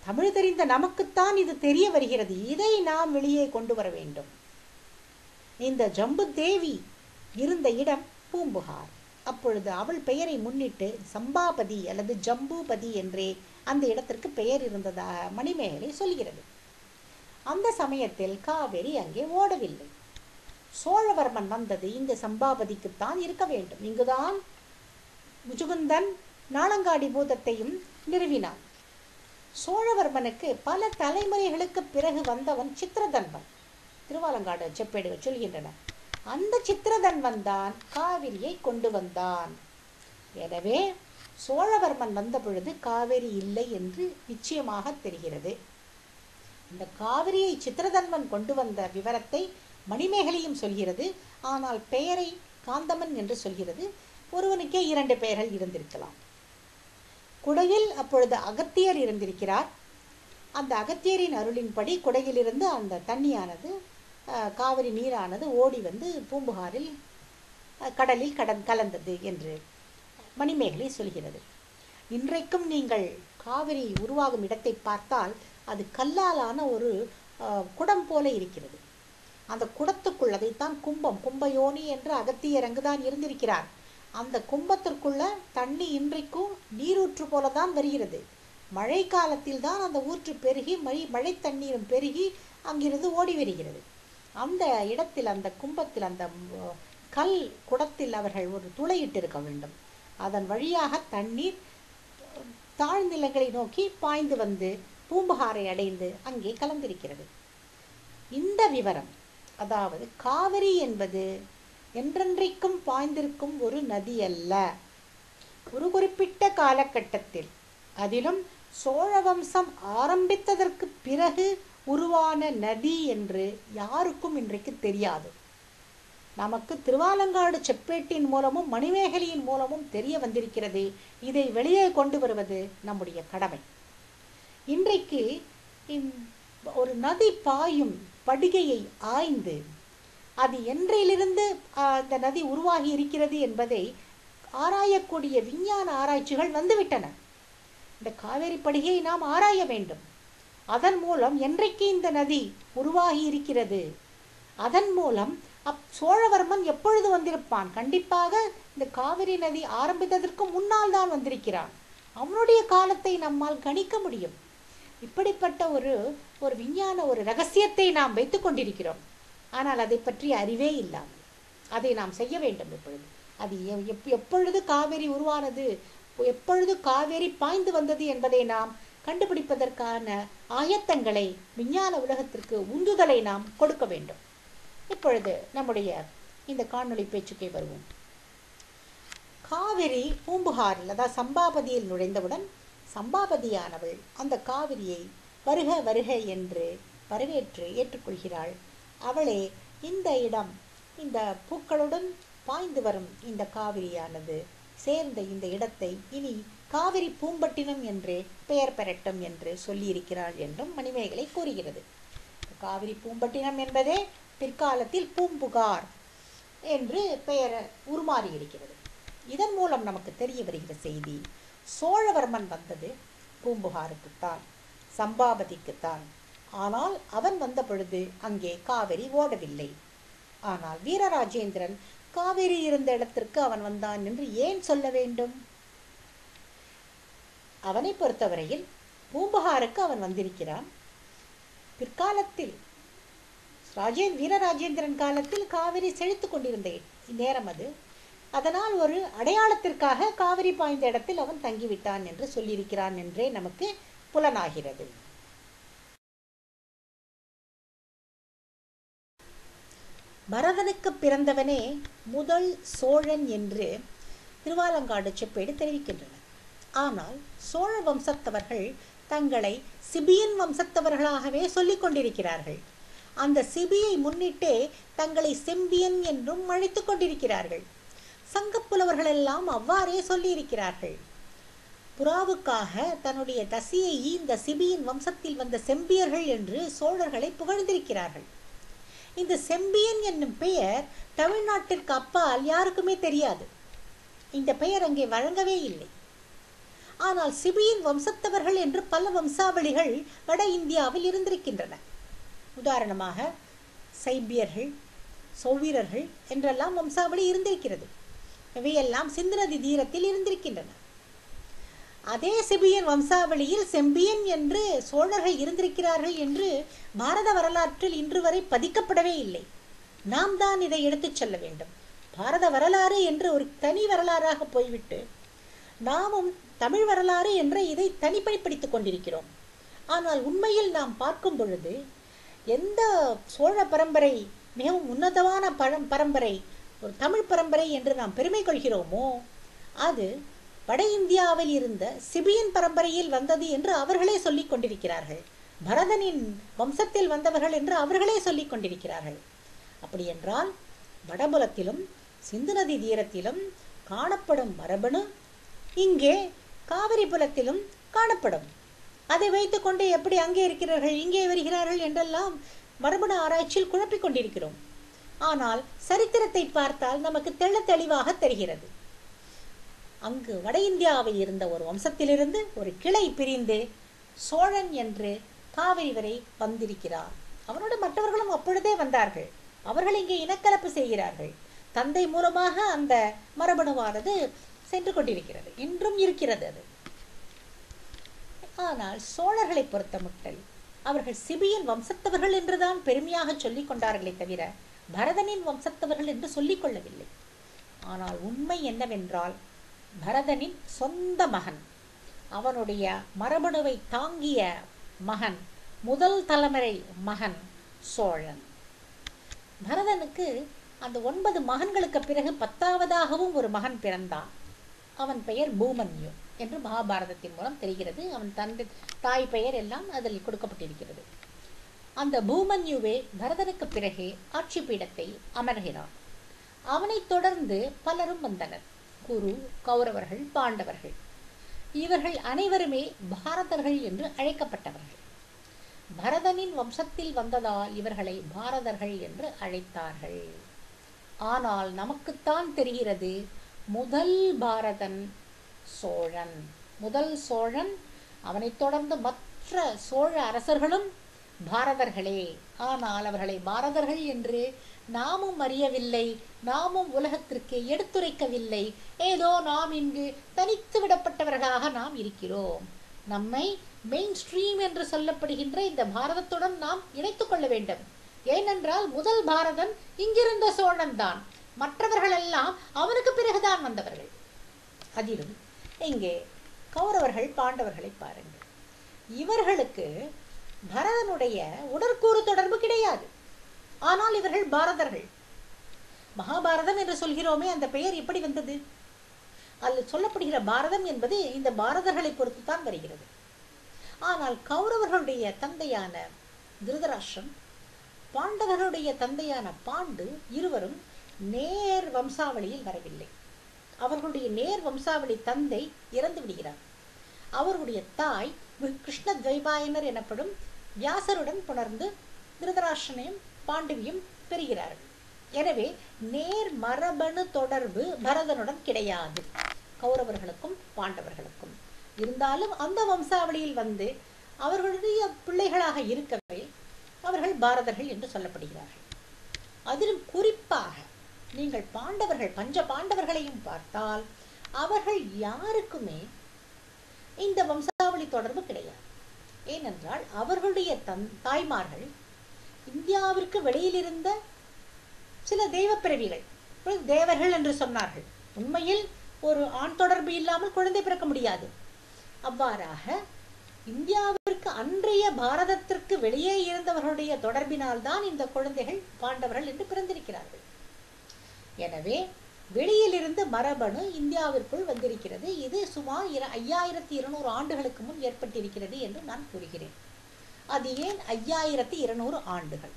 தமிழ் தெரிந்த நமக்குத்தான் இது தெரிய வருகிறது. இதை நாம் வெளியே கொண்டு வர வேண்டும். இந்த ஜம்பு தேவி இருந்த இடம் பூம்புகார். அப்பொழுது அவள் பெயரை முன்னிட்டு சம்பாபதி அல்லது ஜம்பூபதி என்றே அந்த இடத்திற்கு பெயர் இருந்ததாக மணிமேகலை சொல்கிறது. அந்த சமயத்தில் காவேரி அங்கே ஓடவில்லை. சோழவர்மன் வந்தது இந்த சம்பாபதிக்குத்தான் இருக்க வேண்டும். இங்குதான் முஜுகுந்தன் நாளங்காடி பூதத்தையும் நிறுவினான். சோழவர்மனுக்கு பல தலைமுறைகளுக்கு பிறகு வந்தவன் சித்திரதன்வன். திருவாலங்காடு செப்பேடுகள் சொல்கின்றன. அந்த சித்திரதன்வன் தான் காவிரியை கொண்டு வந்தான். எனவே சோழவர்மன் வந்த பொழுது காவேரி இல்லை என்று நிச்சயமாக தெரிகிறது. இந்த காவிரியை சித்திரதன்வன் கொண்டு வந்த விவரத்தை மணிமேகலையும் சொல்கிறது. ஆனால் பெயரை காந்தமன் என்று சொல்கிறது. ஒருவனுக்கே 2 பெயர்கள் இருந்திருக்கலாம். குடையில் அப்பொழுது அகத்தியர் இருந்திருக்கிறார். அந்த அகத்தியரின் அருளின்படி குடையிலிருந்து அந்த தண்ணியானது, காவிரி நீரானது ஓடி வந்து பூம்புகாரில் கடலில் கலந்தது என்று மணிமேகலை சொல்கிறது. இன்றைக்கும் நீங்கள் காவிரி உருவாகும் இடத்தை பார்த்தால் அது கல்லாலான ஒரு குடம் போல இருக்கிறது. அந்த குடத்துக்குள், அதைத்தான் கும்பம், கும்பயோனி என்று அகத்தியர் அங்குதான் இருந்திருக்கிறார். அந்த கும்பத்திற்குள்ள தண்ணி இன்றைக்கும் நீரூற்று போலதான் வருகிறது. மழை காலத்தில் தான் அந்த ஊற்று பெருகி மழை தண்ணீரும் பெருகி அங்கிருந்து ஓடி வருகிறது. அந்த இடத்தில், அந்த கும்பத்தில், அந்த கல் குடத்தில் அவர்கள் ஒரு துளையிட்டு இருக்க வேண்டும். அதன் வழியாக தண்ணீர் தாழ்நிலங்களை நோக்கி பாய்ந்து வந்து பூம்புகாரை அடைந்து அங்கே கலந்திருக்கிறது. இந்த விவரம், அதாவது காவிரி என்பது என்றென்றைக்கும் பாய்ந்திருக்கும் ஒரு நதி அல்ல. ஒரு குறிப்பிட்ட காலகட்டத்தில், அதிலும் சோழ வம்சம் ஆரம்பித்ததற்கு பிறகு உருவான நதி என்று யாருக்கும் இன்றைக்கு தெரியாது. நமக்கு திருவாலங்காடு செப்பேட்டின் மூலமும் மணிமேகலையின் மூலமும் தெரிய வந்திருக்கிறது. இதை வெளியே கொண்டு வருவது நம்முடைய கடமை. இன்றைக்கு ஒரு நதி பாயும் படுகையை ஆய்ந்து அது என்றையிலிருந்து அந்த நதி உருவாகி இருக்கிறது என்பதை ஆராயக்கூடிய விஞ்ஞான ஆராய்ச்சிகள் வந்துவிட்டன. இந்த காவேரி படுகையை நாம் ஆராய வேண்டும். அதன் மூலம் என்றைக்கு இந்த நதி உருவாகி இருக்கிறது, அதன் மூலம் சோழவர்மன் எப்பொழுது வந்திருப்பான், கண்டிப்பாக இந்த காவிரி நதி ஆரம்பித்ததற்கு முன்னால் தான் வந்திருக்கிறான். அவனுடைய காலத்தை நம்மால் கணிக்க முடியும். இப்படிப்பட்ட ஒரு விஞ்ஞான ஒரு ரகசியத்தை நாம் வைத்துக் கொண்டிருக்கிறோம். ஆனால் அதை பற்றி அறிவே இல்லாமல் அதை நாம் செய்ய வேண்டும். அது எப்பொழுது காவேரி உருவானது, எப்பொழுது காவேரி பாய்ந்து வந்தது என்பதை நாம் கண்டுபிடிப்பதற்கான ஆயத்தங்களை, விஞ்ஞான உலகத்திற்கு உந்துதலை நாம் கொடுக்க வேண்டும். இப்பொழுது நம்முடைய இந்த காணொளி பேச்சுக்கே வருவோம். காவிரி பூம்புகாரில், அதாவது சம்பாபதியில் நுழைந்தவுடன் சம்பாபதியானவள் அந்த காவிரியை வருக வருக என்று வரவேற்று ஏற்றுக்கொள்கிறாள். அவளே இந்த இடம், இந்த பூக்களுடன் பாய்ந்து வரும் இந்த காவிரியானது சேர்ந்த இந்த இடத்தை இனி காவிரி பூம்பட்டினம் என்று பெயர் பெறட்டும் என்று சொல்லியிருக்கிறாள் என்றும் மணிமேகலை கூறுகிறது. காவிரி பூம்பட்டினம் என்பதே பிற்காலத்தில் பூம்புகார் என்று பெயர் உருமாறி இருக்கிறது. இதன் மூலம் நமக்கு தெரிய வருகிற செய்தி, சோழவர்மன் வந்தது பூம்புகாருக்குத்தான், சம்பாபதிக்குத்தான். ஆனால் அவன் வந்த பொழுது அங்கே காவிரி ஓடவில்லை. ஆனால் வீரராஜேந்திரன் காவிரி இருந்த இடத்திற்கு அவன் வந்தான் என்று ஏன் சொல்ல வேண்டும்? அவனை பொறுத்தவரையில் பூம்புகாருக்கு அவன் வந்திருக்கிறான். பிற்காலத்தில் வீரராஜேந்திரன் காலத்தில் காவிரி செழித்துக் கொண்டிருந்த நேரம் அது. அதனால் ஒரு அடையாளத்திற்காக காவிரி பாய்ந்த இடத்தில் அவன் தங்கிவிட்டான் என்று சொல்லியிருக்கிறான் என்றே நமக்கு புலனாகிறது. பரதனுக்கு பிறந்தவனே முதல் சோழன் என்று திருவாலங்காடு செப்பேடு தெரிவிக்கின்றன. ஆனால் சோழ வம்சத்தவர்கள் தங்களை சிபியன் வம்சத்தவர்களாகவே சொல்லிக் கொண்டிருக்கிறார்கள். அந்த சிபியை முன்னிட்டே தங்களை செம்பியன் என்றும் அழைத்துக் கொண்டிருக்கிறார்கள். சங்கப்புலவர்கள் எல்லாம் அவ்வாறே சொல்லியிருக்கிறார்கள். புறாவுக்காக தன்னுடைய தசியை இந்த சிபியின் வம்சத்தில் வந்த செம்பியர்கள் என்று சோழர்களை புகழ்ந்திருக்கிறார்கள். இந்த செம்பியன் என்னும் பெயர் தமிழ்நாட்டிற்கு அப்பால் யாருக்குமே தெரியாது. இந்த பெயர் அங்கே வழங்கவே இல்லை. ஆனால் சிபியின் வம்சத்தவர்கள் என்று பல வம்சாவளிகள் வட இந்தியாவில் இருந்திருக்கின்றன. உதாரணமாக சைபியர்கள், சௌவீரர்கள் என்றெல்லாம் வம்சாவளி இருந்திருக்கிறது. இவையெல்லாம் சிந்து நதி தீரத்தில் இருந்திருக்கின்றன. அதே சிபியன் வம்சாவளியில் செம்பியன் என்று சோழர்கள் இருந்திருக்கிறார்கள் என்று பாரத வரலாற்றில் இன்று வரை பதிக்கப்படவே இல்லை. நாம் தான் இதை எடுத்துச் செல்ல வேண்டும். பாரத வரலாறு என்று ஒரு தனி வரலாறாக போய்விட்டு நாமும் தமிழ் வரலாறு என்ற இதை தனிப்படிப்படுத்திக் கொண்டிருக்கிறோம். ஆனால் உண்மையில் நாம் பார்க்கும் பொழுது எந்த சோழ பரம்பரை மிகவும் உன்னதமான பரம்பரை, ஒரு தமிழ் பரம்பரை என்று நாம் பெருமை கொள்கிறோமோ, அது வட இந்தியாவில் இருந்த சிபியன் பரம்பரையில் வந்தது என்று அவர்களே சொல்லிக் கொண்டிருக்கிறார்கள். பரதனின் வம்சத்தில் வந்தவர்கள் என்று அவர்களே சொல்லிக் கொண்டிருக்கிறார்கள். அப்படி என்றால் வடபுலத்திலும் சிந்து நதி தீரத்திலும் காணப்படும் மரபணு இங்கே காவிரி புலத்திலும் காணப்படும். அதை வைத்துக்கொண்டு எப்படி அங்கே இருக்கிறார்கள் இங்கே வருகிறார்கள் என்றெல்லாம் மரபணு ஆராய்ச்சியில் குழப்பிக் கொண்டிருக்கிறோம். ஆனால் சரித்திரத்தை பார்த்தால் நமக்கு தெளிவாக தெரிகிறது. அங்கு வட இந்தியாவில் இருந்த ஒரு வம்சத்திலிருந்து ஒரு கிளை பிரிந்து சோழன் என்று காவிரி வரை வந்திருக்கிறார். அவரோடு மற்றவர்களும் அப்பொழுதே வந்தார்கள். அவர்கள் இங்கே இனக்கலப்பு செய்கிறார்கள். தந்தை மூலமாக அந்த மரபணுவானது சென்று கொண்டிருக்கிறது, இன்றும் இருக்கிறது அது. ஆனால் சோழர்களை பொறுத்தமட்டில் அவர்கள் சிபியின் வம்சத்தவர்கள் என்றுதான் பெருமையாக சொல்லிக் கொண்டார்களே தவிர பரதனின் வம்சத்தவர்கள் என்று சொல்லிக் கொள்ளவில்லை. ஆனால் உண்மை என்னவென்றால் பரதனின் சொந்த மகன், அவனுடைய மரபணுவை தாங்கிய மகன், முதல் தலைமுறை மகன் சோழன். பரதனுக்கு அந்த 9 மகன்களுக்கு பிறகு 10ஆவதாகவும் ஒரு மகன் பிறந்தான். அவன் பெயர் பூமன்யு என்று மகாபாரதத்தின் மூலம் தெரிகிறது. அவன் தந்தை தாய் பெயர் எல்லாம் அதில் கொடுக்கப்பட்டிருக்கிறது. அந்த பூமன்யுவே பரதனுக்கு பிறகு ஆட்சி பீடத்தை அமர்கிறான். அவனைத் தொடர்ந்து பலரும் வந்தனர். குரு, கௌரவர்கள், பாண்டவர்கள். இவர்கள் அனைவருமே பாரதர்கள் என்று அழைக்கப்பட்டவர்கள். பரதனின் வம்சத்தில் வந்ததால் இவர்களை பாரதர்கள் என்று அழைத்தார்கள். ஆனால் நமக்குத்தான் தெரிகிறது முதல் பாரதன் சோழன். முதல் சோழன், அவனைத் தொடர்ந்து மற்ற சோழ அரசர்களும் பாரதர்களே. ஆனால் அவர்களை பாரதர்கள் என்று நாமும் அறியவில்லை, நாமும் உலகத்திற்கு எடுத்துரைக்கவில்லை. ஏதோ நாம் இங்கு தனித்து விடப்பட்டவர்களாக நாம் இருக்கிறோம். நம்மை மெயின் ஸ்ட்ரீம் என்று சொல்லப்படுகின்ற இந்த பாரதத்துடன் நாம் இணைத்துக் கொள்ள வேண்டும். ஏனென்றால் முதல் பாரதன் இங்கிருந்த சோழன் தான், மற்றவர்கள் எல்லாம் அவனுக்கு பிறகுதான் வந்தவர்கள். அதிலும் இங்கே கௌரவர்கள், பாண்டவர்களை பாருங்கள். இவர்களுக்கு பரதனுடைய உடற்கூறு தொடர்பு கிடையாது. ஆனால் இவர்கள் பாரதர்கள். மகாபாரதம் என்று சொல்கிறோமே, அந்த பெயர் எப்படி வந்தது? அதில் சொல்லப்படுகிற பாரதம் என்பது இந்த பாரதர்களை பொறுத்து தான் வருகிறது. ஆனால் கௌரவர்களுடைய தந்தையான திருதராஷ்டிரன், பாண்டவர்களுடைய தந்தையான பாண்டு இருவரும் நேர் வம்சாவளியில் வரவில்லை. அவர்களுடைய நேர் வம்சாவளி தந்தை இறந்து விடுகிறார். அவருடைய தாய் கிருஷ்ண துவைபாயனர் எனப்படும் வியாசருடன் புணர்ந்து திருதராஷ்டிரனையும் பாண்டவியும் பெறுகிறார்கள். எனவே நேர் மரபணு தொடர்பு பரதனுடன் கிடையாது, கௌரவர்களுக்கும் பாண்டவர்களுக்கும். இருந்தாலும் அந்த வம்சாவளியில் வந்து அவர்களுடைய பிள்ளைகளாக இருக்கவே அவர்கள் பாரதர்கள் என்று சொல்லப்படுகிறார்கள். அதிலும் குறிப்பாக நீங்கள் பாண்டவர்கள், பஞ்ச பாண்டவர்களையும் பார்த்தால் அவர்கள் யாருக்குமே இந்த வம்சாவளி தொடர்பு கிடையாது. ஏனென்றால் அவர்களுடைய தாய்மார்கள் இந்தியாவிற்கு வெளியில் இருந்த சில தெய்வ பிறவிகள், தேவர்கள் என்று சொன்னார்கள். உண்மையில் ஒரு ஆண் தொடர்பு இல்லாமல் குழந்தை பிறக்க முடியாது. அவ்வாறாக இந்தியாவிற்கு அன்றைய பாரதத்திற்கு வெளியே இருந்தவர்களுடைய தொடர்பினால் தான் இந்த குழந்தைகள் பாண்டவர்கள் என்று பிறந்திருக்கிறார்கள். எனவே வெளியிலிருந்து மரபணு இந்தியாவிற்குள் வந்திருக்கிறது. இது சுமார் 5200 ஆண்டுகளுக்கு முன் ஏற்பட்டிருக்கிறது என்று நான் கூறுகிறேன். அது ஏன் 5200 ஆண்டுகள்?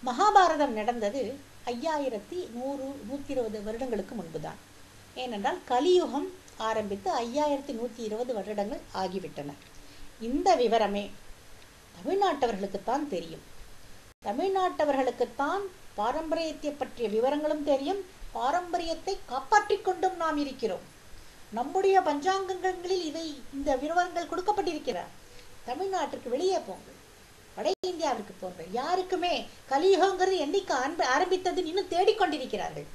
மகாபாரதம் நடந்தது 5120 வருடங்களுக்கு முன்புதான். ஏனென்றால் கலியுகம் ஆரம்பித்து 5120 வருடங்கள் ஆகிவிட்டன. இந்த விவரமே தமிழ்நாட்டவர்களுக்குத்தான் தெரியும். தமிழ்நாட்டவர்களுக்குத்தான் பாரம்பரியத்தை பற்றிய விவரங்களும் தெரியும். பாரம்பரியத்தை காப்பாற்றிக் கொண்டும் நாம் இருக்கிறோம். நம்முடைய பஞ்சாங்கங்களில் இந்த விவரங்கள் கொடுக்கப்பட்டிருக்கிறார். தமிழ்நாட்டிற்கு வெளியே போங்கள், வட இந்தியாவிற்கு போங்கள், யாருக்குமே கலியுகங்கிறது என்னைக்கு ஆரம்பித்தது இன்னும் தேடிக்கொண்டிருக்கிறார்கள்.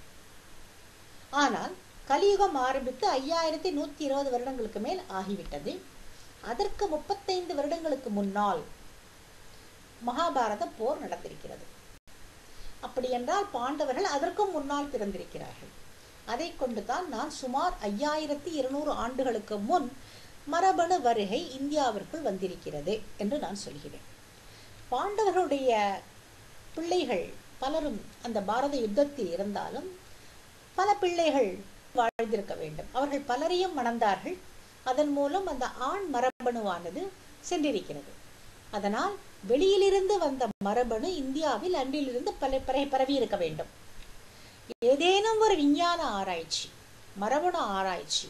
ஆனால் கலியுகம் ஆரம்பித்து 5120 வருடங்களுக்கு மேல் ஆகிவிட்டது. அதற்கு 35 வருடங்களுக்கு முன்னால் மகாபாரத போர் நடந்திருக்கிறது. அப்படி என்றால் பாண்டவர்கள் அதற்கும் முன்னால் பிறந்திருக்கிறார்கள். அதை கொண்டுதான் நான் சுமார் 5200 ஆண்டுகளுக்கு முன் மரபணு வருகை இந்தியாவிற்குள் வந்திருக்கிறது என்று நான் சொல்கிறேன். பாண்டவர்களுடைய பிள்ளைகள் பலரும் அந்த பாரத யுத்தத்தில் இருந்தாலும் பல பிள்ளைகள் வாழ்ந்திருக்க வேண்டும். அவர்கள் பலரையும் மணந்தார்கள். அதன் மூலம் அந்த ஆண் மரபணுவானது சென்றிருக்கிறது. அதனால் வெளியிலிருந்து வந்த மரபணு இந்தியாவில் அன்றிலிருந்து பரவி இருக்க வேண்டும். ஏதேனும் ஒரு விஞ்ஞான ஆராய்ச்சி, மரபணு ஆராய்ச்சி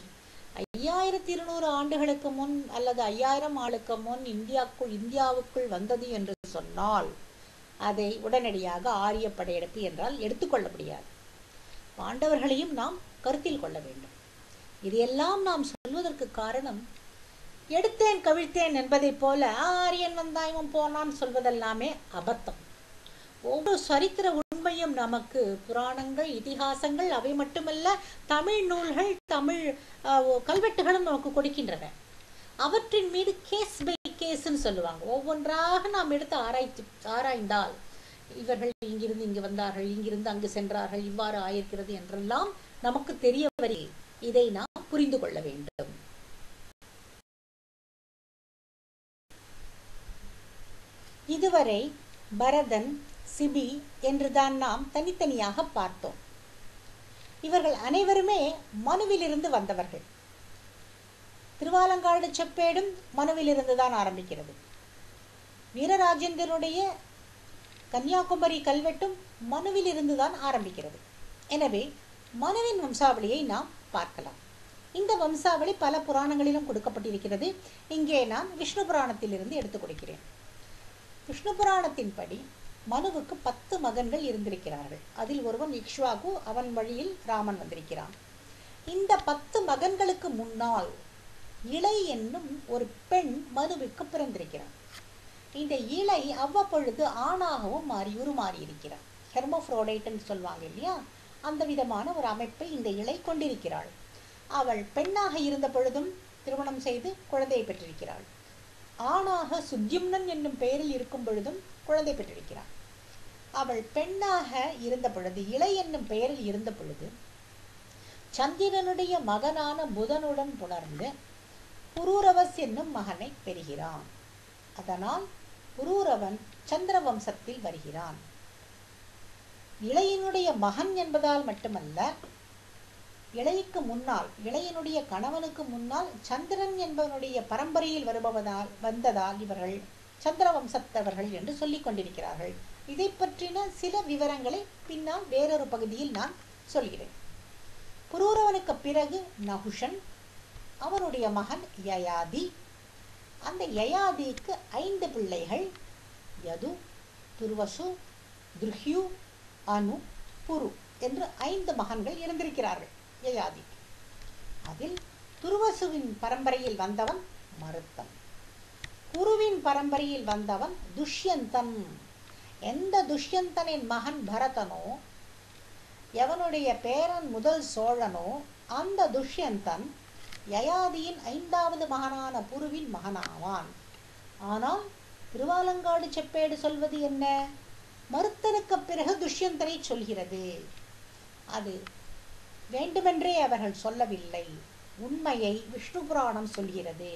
5200 ஆண்டுகளுக்கு முன் அல்லது 5000 ஆண்டுக்கு முன் இந்தியாவுக்குள் வந்தது என்று சொன்னால் அதை உடனடியாக ஆரிய படையெடுப்பு என்றால் எடுத்துக்கொள்ள முடியாது. பாண்டவர்களையும் நாம் கருத்தில் கொள்ள வேண்டும். இதையெல்லாம் நாம் சொல்வதற்கு காரணம், எடுத்தேன் கவிழ்த்தேன் என்பதைப் போல ஆரியன் வந்தான் இவன் போனான் சொல்வதெல்லாமே அபத்தம். ஒவ்வொரு சரித்திர உண்மையும் நமக்கு புராணங்கள், இதிகாசங்கள், அவை மட்டுமல்ல தமிழ் நூல்கள், தமிழ் கல்வெட்டுகளும் நமக்கு கொடுக்கின்றன. அவற்றின் மீது கேஸ் பை கேஸ்ன்னு சொல்லுவாங்க. ஒவ்வொன்றாக நாம் எடுத்து ஆராய்ந்தால் இவர்கள் இங்கிருந்து இங்கு வந்தார்கள், இங்கிருந்து அங்கு சென்றார்கள், இவ்வாறு ஆயிருக்கிறது என்றெல்லாம் நமக்கு தெரிய வரி. இதை நாம் புரிந்து கொள்ள வேண்டும். இதுவரை பரதன், சிபி என்றுதான் நாம் தனித்தனியாக பார்த்தோம். இவர்கள் அனைவருமே மனுவிலிருந்து வந்தவர்கள். திருவாலங்காடு செப்பேடும் மனுவிலிருந்து தான் ஆரம்பிக்கிறது. வீரராஜேந்திரனுடைய கன்னியாகுமரி கல்வெட்டும் மனுவிலிருந்து தான் ஆரம்பிக்கிறது. எனவே மனுவின் வம்சாவளியை நாம் பார்க்கலாம். இந்த வம்சாவளி பல புராணங்களிலும் கொடுக்கப்பட்டிருக்கிறது. இங்கே நான் விஷ்ணு புராணத்திலிருந்து எடுத்துக் கொடுக்கிறேன். விஷ்ணு புராணத்தின்படி மனுவுக்கு 10 மகன்கள் இருந்திருக்கிறார்கள். அதில் ஒருவன் இக்ஷ்வாகு, அவன் வழியில் ராமன் வந்திருக்கிறான். இந்த 10 மகன்களுக்கு முன்னால் இளை என்னும் ஒரு பெண் மனுவுக்கு பிறந்திருக்கிறான். இந்த இளை அவ்வப்பொழுது ஆணாகவும் உருமாறி இருக்கிறார். ஹெர்மோஃப்ரோடைட்னு சொல்லுவாங்க இல்லையா, அந்த விதமான ஒரு அமைப்பை இந்த இளை கொண்டிருக்கிறாள். அவள் பெண்ணாக இருந்த பொழுதும் திருமணம் செய்து குழந்தையை பெற்றிருக்கிறாள். ஆணாக சுத்யும்னன் என்னும் பெயரில் இருக்கும் பொழுதும் குழந்தை பெற்றிருக்கிறாள். அவள் பெண்ணாக இருந்த பொழுது, இளை என்னும் பெயரில் இருந்த பொழுது, சந்திரனுடைய மகனான புதனுடன் புணர்ந்து புரூரவஸ் என்னும் மகனை பெறுகிறான். அதனால் புரூரவன் சந்திர வம்சத்தில் வருகிறான். இளையனுடைய மகன் என்பதால் மட்டுமல்ல, இளையக்கு முன்னால், இளையனுடைய கணவனுக்கு முன்னால் சந்திரன் என்பவனுடைய பரம்பரையில் வந்ததால் இவர்கள் சந்திர வம்சத்தவர்கள் என்று சொல்லிக் கொண்டிருக்கிறார்கள். இதை பற்றின சில விவரங்களை பின்னால் வேறொரு பகுதியில் நான் சொல்கிறேன். புரூரவனுக்கு பிறகு நகுஷன், அவனுடைய மகன் யயாதி. அந்த யயாதிக்கு 5 பிள்ளைகள், யது, துர்வசு, துர்ஹ்யு, அனு, புரு என்று 5 மகன்கள் இருந்திருக்கிறார்கள் யயாதி. அதில் துர்வசுவின் பரம்பரையில் வந்தவன் மருத்தன். குருவின் பரம்பரையில் வந்தவன் துஷ்யந்தன். எந்த துஷ்யந்தனின் மகன் பரதனோ, எவனுடைய பேரன் முதல் சோழனோ, அந்த துஷ்யந்தன் யயாதியின் 5வது மகனான புருவின் மகனாவான். ஆனால் திருவாலங்காடு செப்பேடு சொல்வது என்ன? மருத்தனுக்கு பிறகு துஷ்யந்தனை சொல்கிறது. அது வேண்டுமென்றே அவர்கள் சொல்லவில்லை. உண்மையை விஷ்ணு புராணம் சொல்கிறது.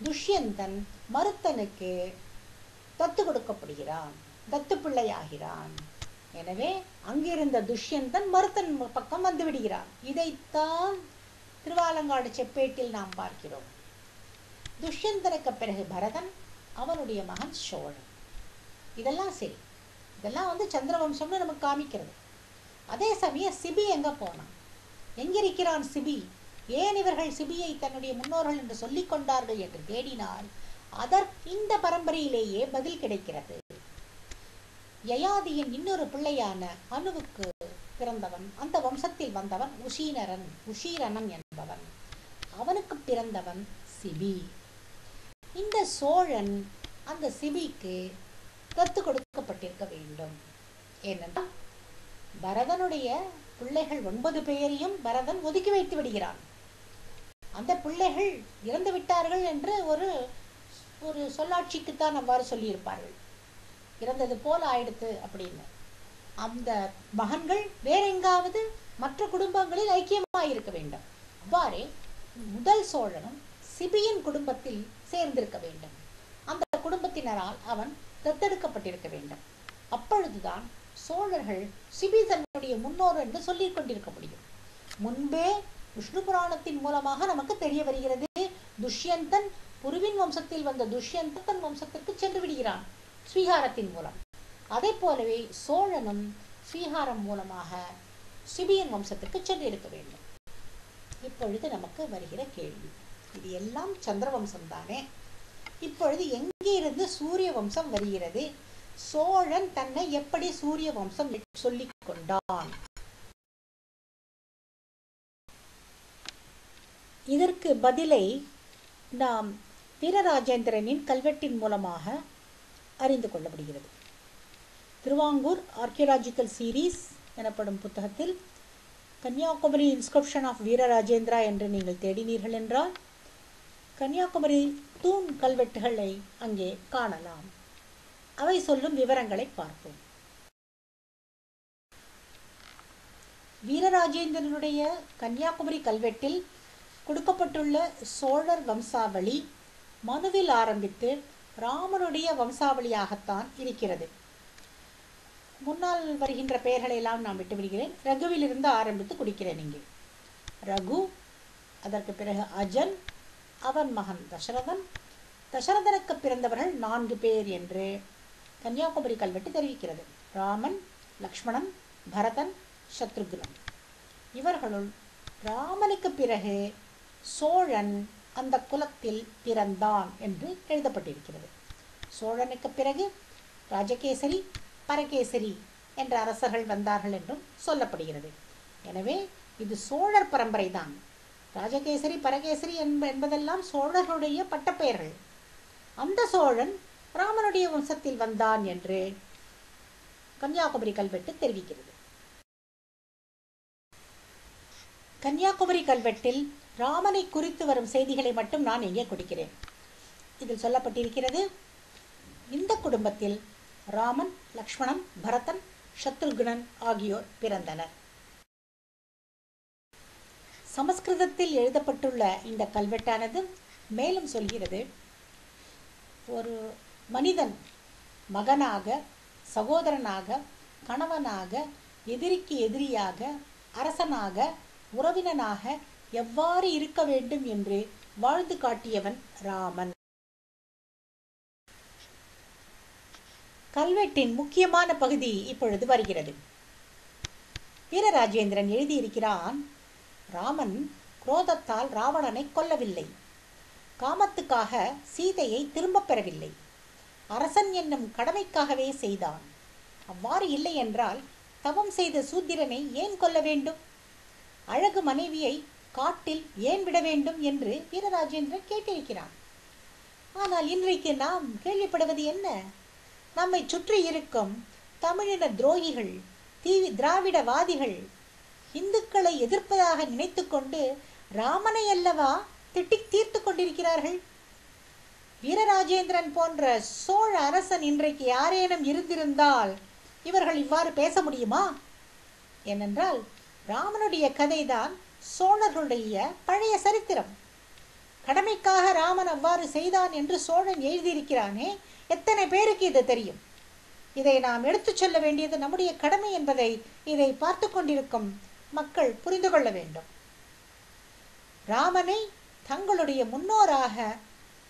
துஷ்யந்தன் மருத்தனுக்கு தத்து கொடுக்கப்படுகிறான், தத்து பிள்ளையாகிறான். எனவே அங்கிருந்த துஷ்யந்தன் மருத்தன் பக்கம் வந்து விடுகிறான். இதைத்தான் திருவாலங்காடு செப்பேட்டில் நாம் பார்க்கிறோம். துஷ்யந்தனுக்கு பிறகு பரதன், அவனுடைய மகன் சோழன். இதெல்லாம் சரி, இதெல்லாம் சந்திரவம்சம்னு நமக்கு காமிக்கிறது. அதே சமயம் சிபி எங்க போனான்? எங்கிருக்கிறான் சிபி? ஏன் இவர்கள் சிபியை தன்னுடைய முன்னோர்கள் என்று சொல்லிக் கொண்டார்கள் என்று தேடினால் அதற்கு இந்த பரம்பரையிலேயே பதில் கிடைக்கிறது. யயாதியின் இன்னொரு பிள்ளையான அனுவுக்கு பிறந்தவன், அந்த வம்சத்தில் வந்தவன் உஷீரனன் என்பவன். அவனுக்கு பிறந்தவன் சிபி. இந்த சோழன் அந்த சிபிக்கு தத்து கொடுக்கப்பட்டிருக்க வேண்டும். ஏனென்றால் பரதனுடைய பிள்ளைகள் 9 பேரையும் பரதன் ஒதுக்கி வைத்து விடுகிறான். அந்த பிள்ளைகள் இறந்து விட்டார்கள் என்று ஒரு சொல்லாட்சிக்குத்தான் அவ்வாறு சொல்லியிருப்பார்கள். இறந்தது போல ஆயிடுத்து அப்படின்னு. அந்த மகன்கள் வேற எங்காவது மற்ற குடும்பங்களில் ஐக்கியமாயிருக்க வேண்டும். அவ்வாறே முதல் சோழனும் சிபியின் குடும்பத்தில் சேர்ந்திருக்க வேண்டும். அந்த குடும்பத்தினரால் அவன் தத்தெடுக்கப்பட்டிருக்க வேண்டும். அப்பொழுதுதான் சோழர்கள் சிபி தன்னுடைய முன்னோர் என்று சொல்லிக் கொண்டிருக்க முடியும். முன்பே விஷ்ணு புராணத்தின் மூலமாக நமக்கு தெரிய வருகிறது, துஷ்யந்தன் புருவின் வம்சத்தில் வந்த துஷ்யந்தன் வம்சத்திற்கு சென்று விடுகிறான் ஸ்வீகாரத்தின் மூலம். அதே போலவே சோழனும் ஸ்வீகாரம் மூலமாக சிபியின் வம்சத்திற்கு சென்று இருக்க வேண்டும். இப்பொழுது நமக்கு வருகிற கேள்வி, இது எல்லாம் சந்திரவம்சம் தானே, இப்பொழுது எங்கிருந்து சூரிய வம்சம் வருகிறது? சோழன் தன்னை எப்படி சூரிய வம்சம் சொல்லிக் கொண்டான்? இதற்கு பதிலை நாம் வீரராஜேந்திரனின் கல்வெட்டின் மூலமாக அறிந்து கொள்ள முடிகிறது. திருவாங்கூர் ஆர்கியலாஜிக்கல் சீரீஸ் எனப்படும் புத்தகத்தில் கன்னியாகுமரி இன்ஸ்கிரிப்ஷன் ஆஃப் வீரராஜேந்திரா என்று நீங்கள் தேடினீர்கள் என்றால் கன்னியாகுமரி தூண் கல்வெட்டுகளை அங்கே காணலாம். அவை சொல்லும் விவரங்களை பார்ப்போம். வீரராஜேந்திரனுடைய கன்னியாகுமரி கல்வெட்டில் கொடுக்கப்பட்டுள்ள சோழர் வம்சாவளி மனுவில் ஆரம்பித்து ராமனுடைய வம்சாவளியாகத்தான் இருக்கிறது. முன்னால் வருகின்ற பெயர்களை எல்லாம் நான் விட்டுவிடுகிறேன். ரகுவிலிருந்து ஆரம்பித்து குடிக்கிறேன். இங்கே ரகு, அதற்கு பிறகு அஜன், அவன் மகன் தசரதன், தசரதனுக்கு பிறந்தவர்கள் 4 பேர் என்று கன்னியாகுமரி கல்வெட்டு தெரிவிக்கிறது. ராமன், லக்ஷ்மணன், பரதன், சத்ருக்னன். இவர்களுள் ராமனுக்கு பிறகு சோழன் அந்த குலத்தில் பிறந்தான் என்று எழுதப்பட்டிருக்கிறது. சோழனுக்கு பிறகு ராஜகேசரி, பரகேசரி என்ற அரசர்கள் வந்தார்கள் என்றும் சொல்லப்படுகிறது. எனவே இது சோழர் பரம்பரை தான். ராஜகேசரி, பரகேசரி என்பதெல்லாம் சோழர்களுடைய பட்டப்பெயர்கள். அந்த சோழன் ராமனுடைய வம்சத்தில் வந்தான் என்று கன்னியாகுமரி கல்வெட்டு தெரிவிக்கிறது. கன்னியாகுமரி கல்வெட்டில் ராமனை குறித்து வரும் செய்திகளை மட்டும் நான் இங்கே கொடுக்கிறேன். இதில் சொல்லப்பட்டிருக்கிறது, இந்த குடும்பத்தில் ராமன், லக்ஷ்மணன், பரதன், சத்ருக்னன் ஆகியோர் பிறந்தனர். சமஸ்கிருதத்தில் எழுதப்பட்டுள்ள இந்த கல்வெட்டானது மேலும் சொல்கிறது, ஒரு மனிதன் மகனாக, சகோதரனாக, கணவனாக, எதிரிக்கு எதிரியாக, அரசனாக, உறவினனாக எவ்வாறு இருக்க வேண்டும் என்று வாழ்ந்து காட்டியவன் ராமன். கல்வெட்டின் முக்கியமான பகுதி இப்பொழுது வருகிறது. வீரராஜேந்திரன் எழுதியிருக்கிறான், ராமன் குரோதத்தால் ராவணனை கொல்லவில்லை, காமத்துக்காக சீதையை திரும்பப் பெறவில்லை, அரசன் என்னும் கடமைக்காகவே செய்தான். அவ்வாறு இல்லை என்றால் தவம் செய்த சூத்திரனை ஏன் கொல்ல வேண்டும்? அழகு மனைவியை காட்டில் ஏன் விட வேண்டும் என்று வீரராஜேந்திரன் கேட்டிருக்கிறான். ஆனால் இன்றைக்கு நாம் கேள்விப்படுவது என்ன? நம்மை சுற்றி இருக்கும் தமிழின துரோகிகள், திராவிடவாதிகள் இந்துக்களை எதிர்ப்பதாக நினைத்து கொண்டு ராமனை அல்லவா திட்டி தீர்த்து கொண்டிருக்கிறார்கள். வீரராஜேந்திரன் போன்ற சோழ அரசன் இன்றைக்கு யாரேனும் இருந்திருந்தால் இவர்கள் இவ்வாறு பேச முடியுமா? ஏனென்றால் ராமனுடைய கதைதான் சோழர்களுடைய பழைய சரித்திரம். கடமைக்காக ராமன் அவ்வாறு செய்தான் என்று சோழன் எழுதியிருக்கிறானே, எத்தனை பேருக்கு இது தெரியும்? இதை நாம் எடுத்துச் சொல்ல வேண்டியது நம்முடைய கடமை என்பதை இதை பார்த்து கொண்டிருக்கும் மக்கள் புரிந்து கொள்ள வேண்டும். ராமனை தங்களுடைய முன்னோராக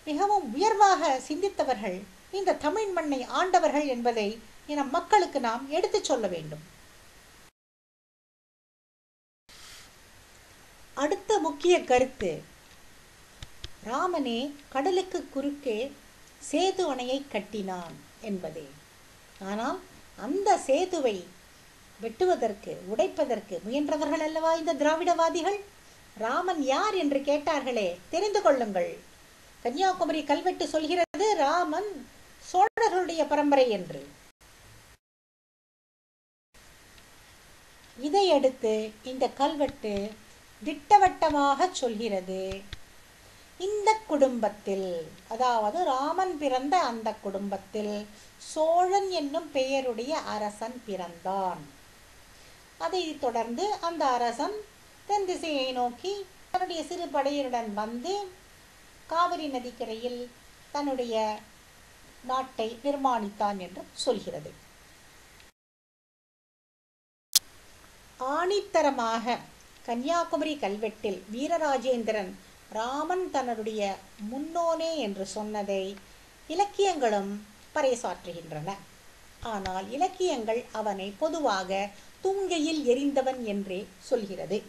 மிகவும் உயர்வாக சிந்தித்தவர்கள் இந்த தமிழ் மண்ணை ஆண்டவர்கள் என்பதை நம் மக்களுக்கு நாம் எடுத்துச் சொல்ல வேண்டும். அடுத்த முக்கிய கருத்து, ராமனே கடலுக்கு குறுக்கே சேது அணையை கட்டினான் என்பதே. ஆனால் அந்த சேதுவை வெட்டுவதற்கு, உடைப்பதற்கு முயன்றவர்கள் அல்லவா இந்த திராவிடவாதிகள்? ராமன் யார் என்று கேட்டார்களே, தெரிந்து கொள்ளுங்கள். கன்னியாகுமரி கல்வெட்டு சொல்கிறது ராமன் சோழர்களுடைய பரம்பரை என்று. இதையடுத்து இந்த கல்வெட்டு திட்டவட்டமாக சொல்கிறது, இந்த குடும்பத்தில், அதாவது ராமன் பிறந்த அந்த குடும்பத்தில் சோழன் என்னும் பெயருடைய அரசன் பிறந்தான். அதை தொடர்ந்து அந்த அரசன் தென் திசையை நோக்கி தன்னுடைய சிறு படையுடன் வந்து காவிரி நதிக்கரையில் தன்னுடைய நாட்டை நிர்மாணித்தான் என்று சொல்கிறது. ஆணித்தரமாக கன்னியாகுமரி கல்வெட்டில் வீரராஜேந்திரன் ராமன் தன்னுடைய முன்னோனே என்று சொன்னதை இலக்கியங்களும் பறைசாற்றுகின்றன. ஆனால் இலக்கியங்கள் அவனை பொதுவாக துங்கையில் எரிந்தவன் என்றே சொல்கிறது.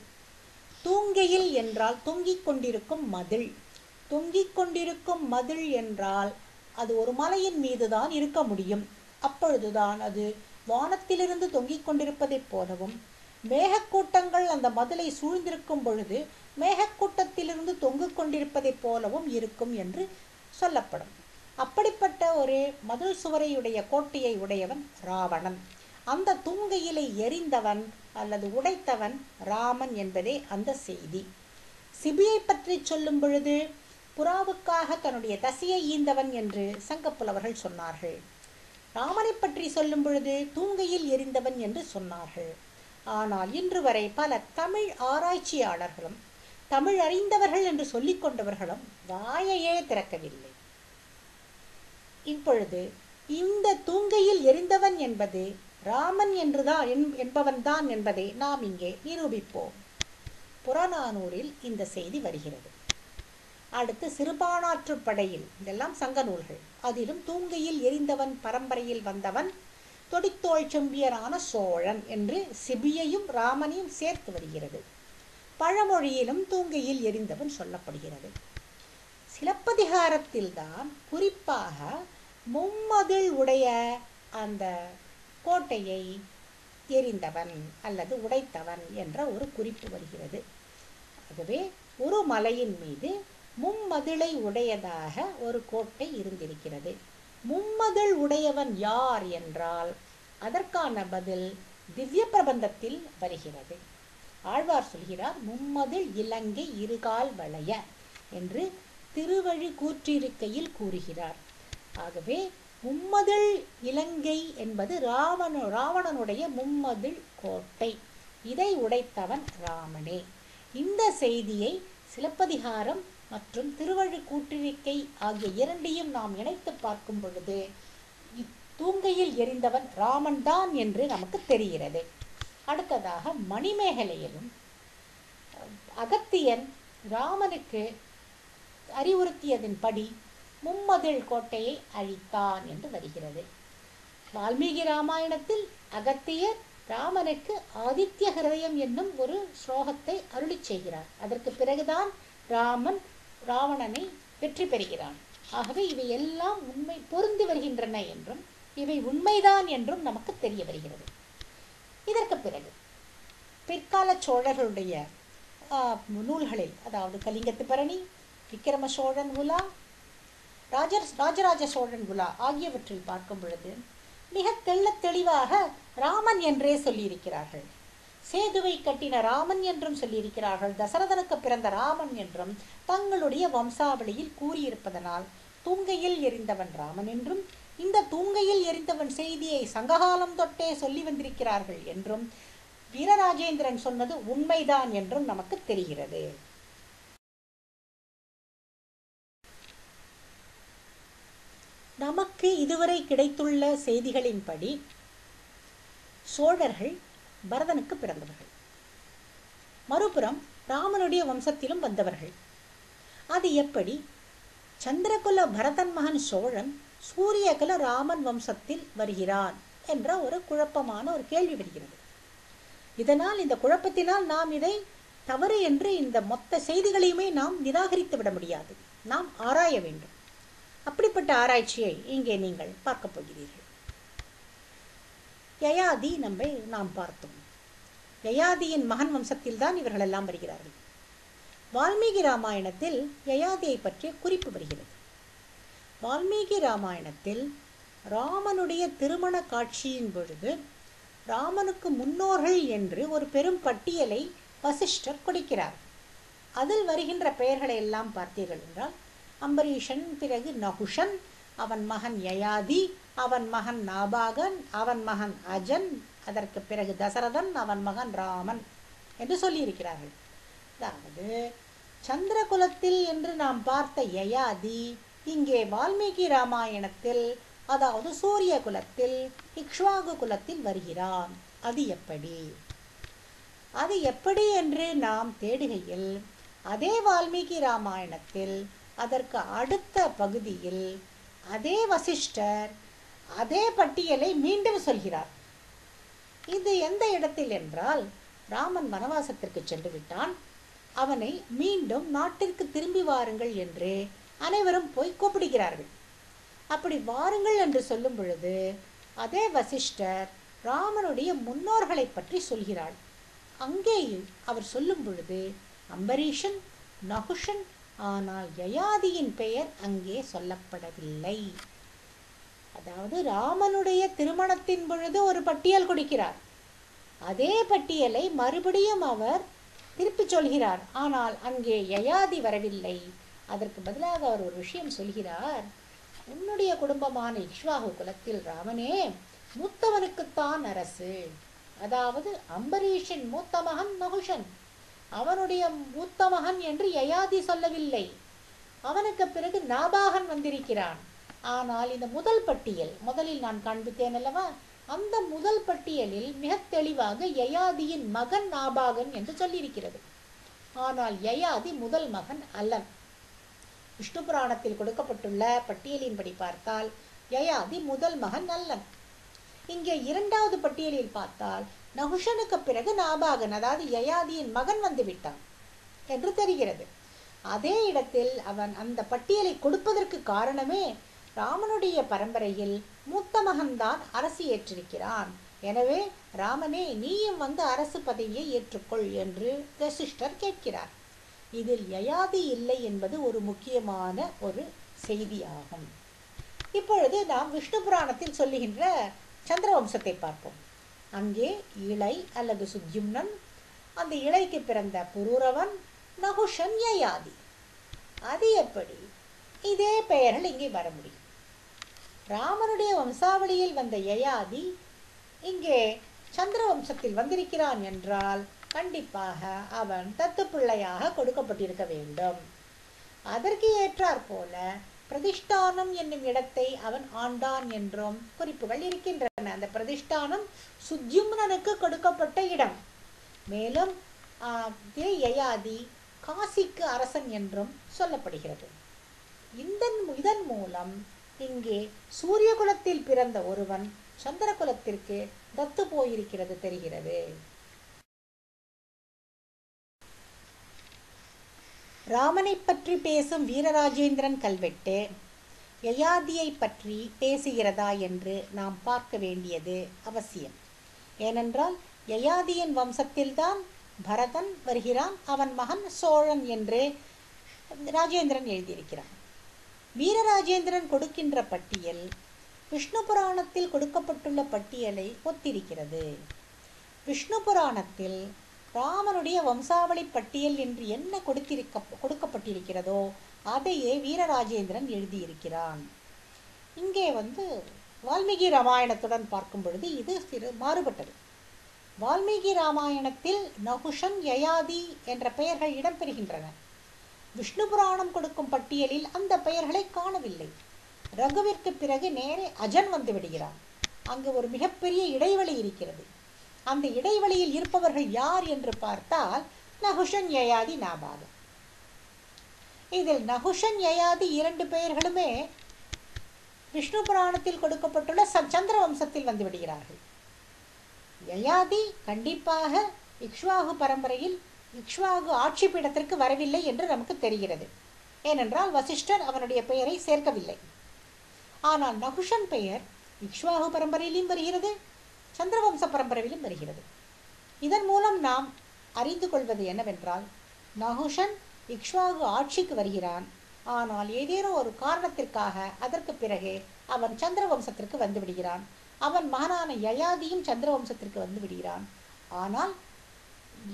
தூங்கையில் என்றால் தொங்கிக் கொண்டிருக்கும் மதில். தொங்கிக் கொண்டிருக்கும் மதில் என்றால் அது ஒரு மலையின் மீதுதான் இருக்க முடியும். அப்பொழுதுதான் அது வானத்திலிருந்து தொங்கிக் கொண்டிருப்பதைப் போலவும், மேகக்கூட்டங்கள் அந்த மதிலை சூழ்ந்திருக்கும் பொழுது மேகக்கூட்டத்திலிருந்து தொங்கிக் கொண்டிருப்பதைப் போலவும் இருக்கும் என்று சொல்லப்படும். அப்படிப்பட்ட ஒரு மதில் சுவரையுடைய கோட்டையை உடையவன் ராவணன். அந்த தூங்கையிலை எரிந்தவன் அல்லது உடைத்தவன் ராமன் என்பதே அந்த செய்தி. சிபியை பற்றி சொல்லும் பொழுது புறாவுக்காக தன்னுடைய தசையை ஈந்தவன் என்று சங்கப்புலவர்கள் சொன்னார்கள். ராமனை பற்றி சொல்லும் பொழுது தூங்கையில் எரிந்தவன் என்று சொன்னார்கள். ஆனால் இன்று வரை பல தமிழ் ஆராய்ச்சியாளர்களும் தமிழ் அறிந்தவர்கள் என்று சொல்லிக் கொண்டவர்களும் வாயையே திறக்கவில்லை. இப்பொழுது இந்த தூங்கையில் எரிந்தவன் என்பது ராமன் என்றுதான் என்பவன்தான் என்பதை நாம் இங்கே நிரூபிப்போம். புறநானூறில் இந்த செய்தி வருகிறது. அடுத்து சிறுபானாற்றுப்படையில், இதெல்லாம் சங்க நூல்கள், அதிலும் தூங்கையில் எரிந்தவன் பரம்பரையில் வந்தவன் தொடித்தோள் செம்பியனான சோழன் என்று சிபியையும் ராமனையும் சேர்த்து வருகிறது. பழமொழியிலும் தூங்கையில் எரிந்தவன் சொல்லப்படுகிறது. சிலப்பதிகாரத்தில்தான் குறிப்பாக மும்மதில் உடைய அந்த கோட்டையை எரிந்தவன் அல்லது உடைத்தவன் என்ற ஒரு குறிப்பு வருகிறது. ஆகவே ஒரு மலையின் மீது மும்மதிலை உடையதாக ஒரு கோட்டை இருந்திருக்கிறது. மும்மதில் உடையவன் யார் என்றால் அதற்கான பதில் திவ்ய பிரபந்தத்தில் வருகிறது. ஆழ்வார் சொல்கிறார், மும்மதில் இலங்கை இருகால் வளைய என்று திருவழி கூற்றிருக்கையில் கூறுகிறார். ஆகவே மும்மதில் இலங்கை என்பது ராவணனுடைய மும்மதில் கோட்டை. இதை உடைத்தவன் ராமனே. இந்த செய்தியை சிலப்பதிகாரம் மற்றும் திருவழி கூற்றிருக்கை ஆகிய இரண்டையும் நாம் இணைத்து பார்க்கும் பொழுது தூங்கையில் எரிந்தவன் ராமன் தான் என்று நமக்கு தெரிகிறது. அடுத்ததாக மணிமேகலையிலும் அகத்தியன் ராமனுக்கு அறிவுறுத்தியதின்படி மும்மதில் கோட்டையை அழித்தான் என்று வருகிறது. வால்மீகி ராமாயணத்தில் அகத்தியர் ராமனுக்கு ஆதித்ய ஹிருதயம் என்னும் ஒரு ஸ்லோகத்தை அருளி செய்கிறார். அதற்கு பிறகுதான் ராமன் ராவணனை வெற்றி பெறுகிறான். ஆகவே இவை எல்லாம் உண்மை பொருந்தி வருகின்றன என்றும் இவை உண்மைதான் என்றும் நமக்கு தெரிய வருகிறது. இதற்கு பிறகு பிற்கால சோழர்களுடைய நூல்களில், அதாவது கலிங்கத்து பரணி, விக்கிரம சோழன் உலா, ராஜராஜ சோழன் உலா ஆகியவற்றில் பார்க்கும் பொழுது மிக தெள்ளத் தெளிவாக ராமன் என்றே சொல்லியிருக்கிறார்கள். சேதுவை கட்டின ராமன் என்றும் சொல்லியிருக்கிறார்கள். தசரதனுக்கு பிறந்த ராமன் என்றும் தங்களுடைய வம்சாவளியில் கூறியிருப்பதனால் தூங்கையில் எரிந்தவன் ராமன் என்றும், இந்த தூங்கையில் எரிந்தவன் செய்தியை சங்ககாலம் தொட்டே சொல்லி வந்திருக்கிறார்கள் என்றும், வீரராஜேந்திரன் சொன்னது உண்மைதான் என்றும் நமக்கு தெரிகிறது. நமக்கு இதுவரை கிடைத்துள்ள செய்திகளின்படி சோழர்கள் பரதனுக்கு பிறந்தவர்கள், மறுபுறம் ராமனுடைய வம்சத்திலும் வந்தவர்கள். அது எப்படி? சந்திரகுல பரதன் மகன் சோழன் சூரியகுல ராமன் வம்சத்தில் வருகிறான் என்ற ஒரு குழப்பமான ஒரு கேள்வி வருகிறது. இதனால், இந்த குழப்பத்தினால் நாம் இதை தவறு என்று இந்த மொத்த செய்திகளையுமே நாம் நிராகரித்து விட முடியாது. நாம் ஆராய வேண்டும். அப்படிப்பட்ட ஆராய்ச்சியை இங்கே நீங்கள் பார்க்க போகிறீர்கள். யயாதி நாம் பார்த்தோம். யயாதியின் மகன் வம்சத்தில் தான் இவர்கள் எல்லாம் வருகிறார்கள். வால்மீகி ராமாயணத்தில் யயாதியை பற்றிய குறிப்பு வருகிறது. வால்மீகி ராமாயணத்தில் ராமனுடைய திருமண காட்சியின் பொழுது ராமனுக்கு முன்னோர்கள் என்று ஒரு பெரும் பட்டியலை வசிஷ்டர் கொடுக்கிறார். அதில் வருகின்ற பெயர்களை எல்லாம் பார்த்தீர்கள் என்றால், அம்பரீஷன், பிறகு நகுஷன், அவன் மகன் யயாதி, அவன் மகன் நாபாகன், அவன் மகன் அஜன், அதற்கு பிறகு தசரதன், அவன் மகன் ராமன் என்று சொல்லியிருக்கிறார்கள். அதாவது சந்திரகுலத்தில் என்று நாம் பார்த்த யயாதி இங்கே வால்மீகி ராமாயணத்தில், அதாவது சூரிய குலத்தில், இக்ஷ்வாகு குலத்தில் வருகிறான். அது எப்படி என்று நாம் தேடுகையில் அதே வால்மீகி ராமாயணத்தில் அதற்கு அடுத்த பகுதியில் அதே வசிஷ்டர் அதே பட்டியலை மீண்டும் சொல்கிறார். இது எந்த இடத்தில் என்றால், ராமன் வனவாசத்திற்கு சென்று விட்டான். அவனை மீண்டும் நாட்டிற்கு திரும்பி வாருங்கள் என்று அனைவரும் போய் கூப்பிடுகிறார்கள். அப்படி வாருங்கள் என்று சொல்லும் பொழுது அதே வசிஷ்டர் ராமனுடைய முன்னோர்களை பற்றி சொல்கிறாள். அங்கே அவர் சொல்லும் பொழுது அம்பரீஷன், நகுஷன், ஆனால் யயாதியின் பெயர் அங்கே சொல்லப்படவில்லை. அதாவது ராமனுடைய திருமணத்தின் பொழுது ஒரு பட்டியல் கொடுக்கிறார். அதே பட்டியலை மறுபடியும் அவர் திருப்பி சொல்கிறார். ஆனால் அங்கே யயாதி வரவில்லை. அதற்கு பதிலாக அவர் ஒரு விஷயம் சொல்கிறார். உன்னுடைய குடும்பமான இக்ஷ்வாகு குலத்தில் ராமனே மூத்தவனுக்குத்தான் அரசு. அதாவது அம்பரீஷன் மூத்த மகன் நகுஷன், அவனுடைய மூத்த மகன் என்று யயாதி சொல்லவில்லை. அவனுக்கு பிறகு நாபாகன் வந்திருக்கிறான். ஆனால் இந்த முதல் பட்டியல், முதலில் நான் காண்பித்தேன் அல்லவா, அந்த முதல் பட்டியலில் மிக தெளிவாக யயாதியின் மகன் நாபாகன் என்று சொல்லியிருக்கிறது. ஆனால் யயாதி முதல் மகன் அல்லன். விஷ்ணு புராணத்தில் கொடுக்கப்பட்டுள்ள பட்டியலின்படி பார்த்தால் யயாதி முதல் மகன் அல்லன். இங்கே இரண்டாவது பட்டியலில் பார்த்தால் நகுஷனுக்கு பிறகு நாபாகன், அதாவது யயாதியின் மகன் வந்து விட்டான் என்று தெரிகிறது. அதே இடத்தில் அவன் அந்த பட்டியலை கொடுப்பதற்கு காரணமே ராமனுடைய பரம்பரையில் மூத்த மகன்தான் அரசு ஏற்றிருக்கிறான். எனவே ராமனே நீயும் வந்து அரசு பதவியை ஏற்றுக்கொள் என்று வசிஷ்டர் கேட்கிறார். இதில் யயாதி இல்லை என்பது ஒரு முக்கியமான ஒரு செய்தியாகும். இப்பொழுது நாம் விஷ்ணு புராணத்தில் சொல்லுகின்ற சந்திரவம்சத்தை பார்ப்போம். அங்கே இளை அல்லது சுத்யும்னன், அந்த இளைக்கு பிறந்த புரூரவன், நகுஷன், யயாதி. அது எப்படி இதே பெயர்கள் இங்கே வர முடியும்? ராமனுடைய வம்சாவளியில் வந்த யயாதி இங்கே சந்திர வம்சத்தில் வந்திருக்கிறான் என்றால் கண்டிப்பாக அவன் தத்து பிள்ளையாக கொடுக்கப்பட்டிருக்க வேண்டும். அதற்கு ஏற்றாற் போல பிரதிஷ்டானம் என்னும் இடத்தை அவன் ஆண்டான் என்றும் குறிப்புகள் இருக்கின்றன. அந்த பிரதிஷ்டானம் சுத்யும்னனுக்கு கொடுக்கப்பட்ட இடம். மேலும் யயாதி காசிக்கு அரசன் என்றும் சொல்லப்படுகிறது. இதன் மூலம் இங்கே சூரிய குலத்தில் பிறந்த ஒருவன் சந்திர குலத்திற்கு தத்து போயிருக்கிறது தெரிகிறது. ராமனை பற்றி பேசும் வீரராஜேந்திரன் கல்வெட்டு யயாதியை பற்றி பேசுகிறதா என்று நாம் பார்க்க வேண்டியது அவசியம். ஏனென்றால் யயாதியின் வம்சத்தில்தான் பரதன் வருகிறான், அவன் மகன் சோழன் என்று ராஜேந்திரன் எழுதியிருக்கிறான். வீரராஜேந்திரன் கொடுக்கின்ற பட்டியல் விஷ்ணு புராணத்தில் கொடுக்கப்பட்டுள்ள பட்டியலை ஒத்திருக்கிறது. விஷ்ணு புராணத்தில் ராமனுடைய வம்சாவளி பட்டியல் என்று என்ன கொடுக்கப்பட்டிருக்கிறதோ அதையே வீரராஜேந்திரன் எழுதியிருக்கிறான். இங்கே வால்மீகி ராமாயணத்துடன் பார்க்கும் பொழுது இது சிறு மாறுபட்டது. வால்மீகி ராமாயணத்தில் நகுஷன், யயாதி என்ற பெயர்கள் இடம்பெறுகின்றன. விஷ்ணு புராணம் கொடுக்கும் பட்டியலில் அந்த பெயர்களை காணவில்லை. ரகுவிற்கு பிறகு நேரே அஜன் வந்து விடுகிறான். அங்கு ஒரு மிகப்பெரிய இடைவெளி இருக்கிறது. அந்த இடைவெளியில் இருப்பவர்கள் யார் என்று பார்த்தால் நகுஷன், யயாதி, நாபாகன். இதில் நகுஷன், யயாதி இரண்டு பெயர்களுமே விஷ்ணு புராணத்தில் கொடுக்கப்பட்டுள்ள சந்திர வம்சத்தில் வந்து விடுகிறார்கள். யயாதி கண்டிப்பாக இக்ஷ்வாகு பரம்பரையில் இக்ஷ்வாகு ஆட்சி பீடத்திற்கு வரவில்லை என்று நமக்கு தெரிகிறது. ஏனென்றால் வசிஷ்டர் அவனுடைய பெயரை சேர்க்கவில்லை. ஆனால் நகுஷன் பெயர் இக்ஷ்வாகு பரம்பரையிலும் வருகிறது, சந்திரவம்ச பரம்பரையிலும் வருகிறது. இதன் மூலம் நாம் அறிந்து கொள்வது என்னவென்றால் நகுஷன் இக்ஷ்வாகு ஆட்சிக்கு வருகிறான். ஆனால் ஏதேனும் ஒரு காரணத்திற்காக அதற்கு பிறகு அவன் சந்திரவம்சத்திற்கு வந்து விடுகிறான். அவன் மகனான யயாதியும் சந்திரவம்சத்திற்கு வந்து விடுகிறான். ஆனால்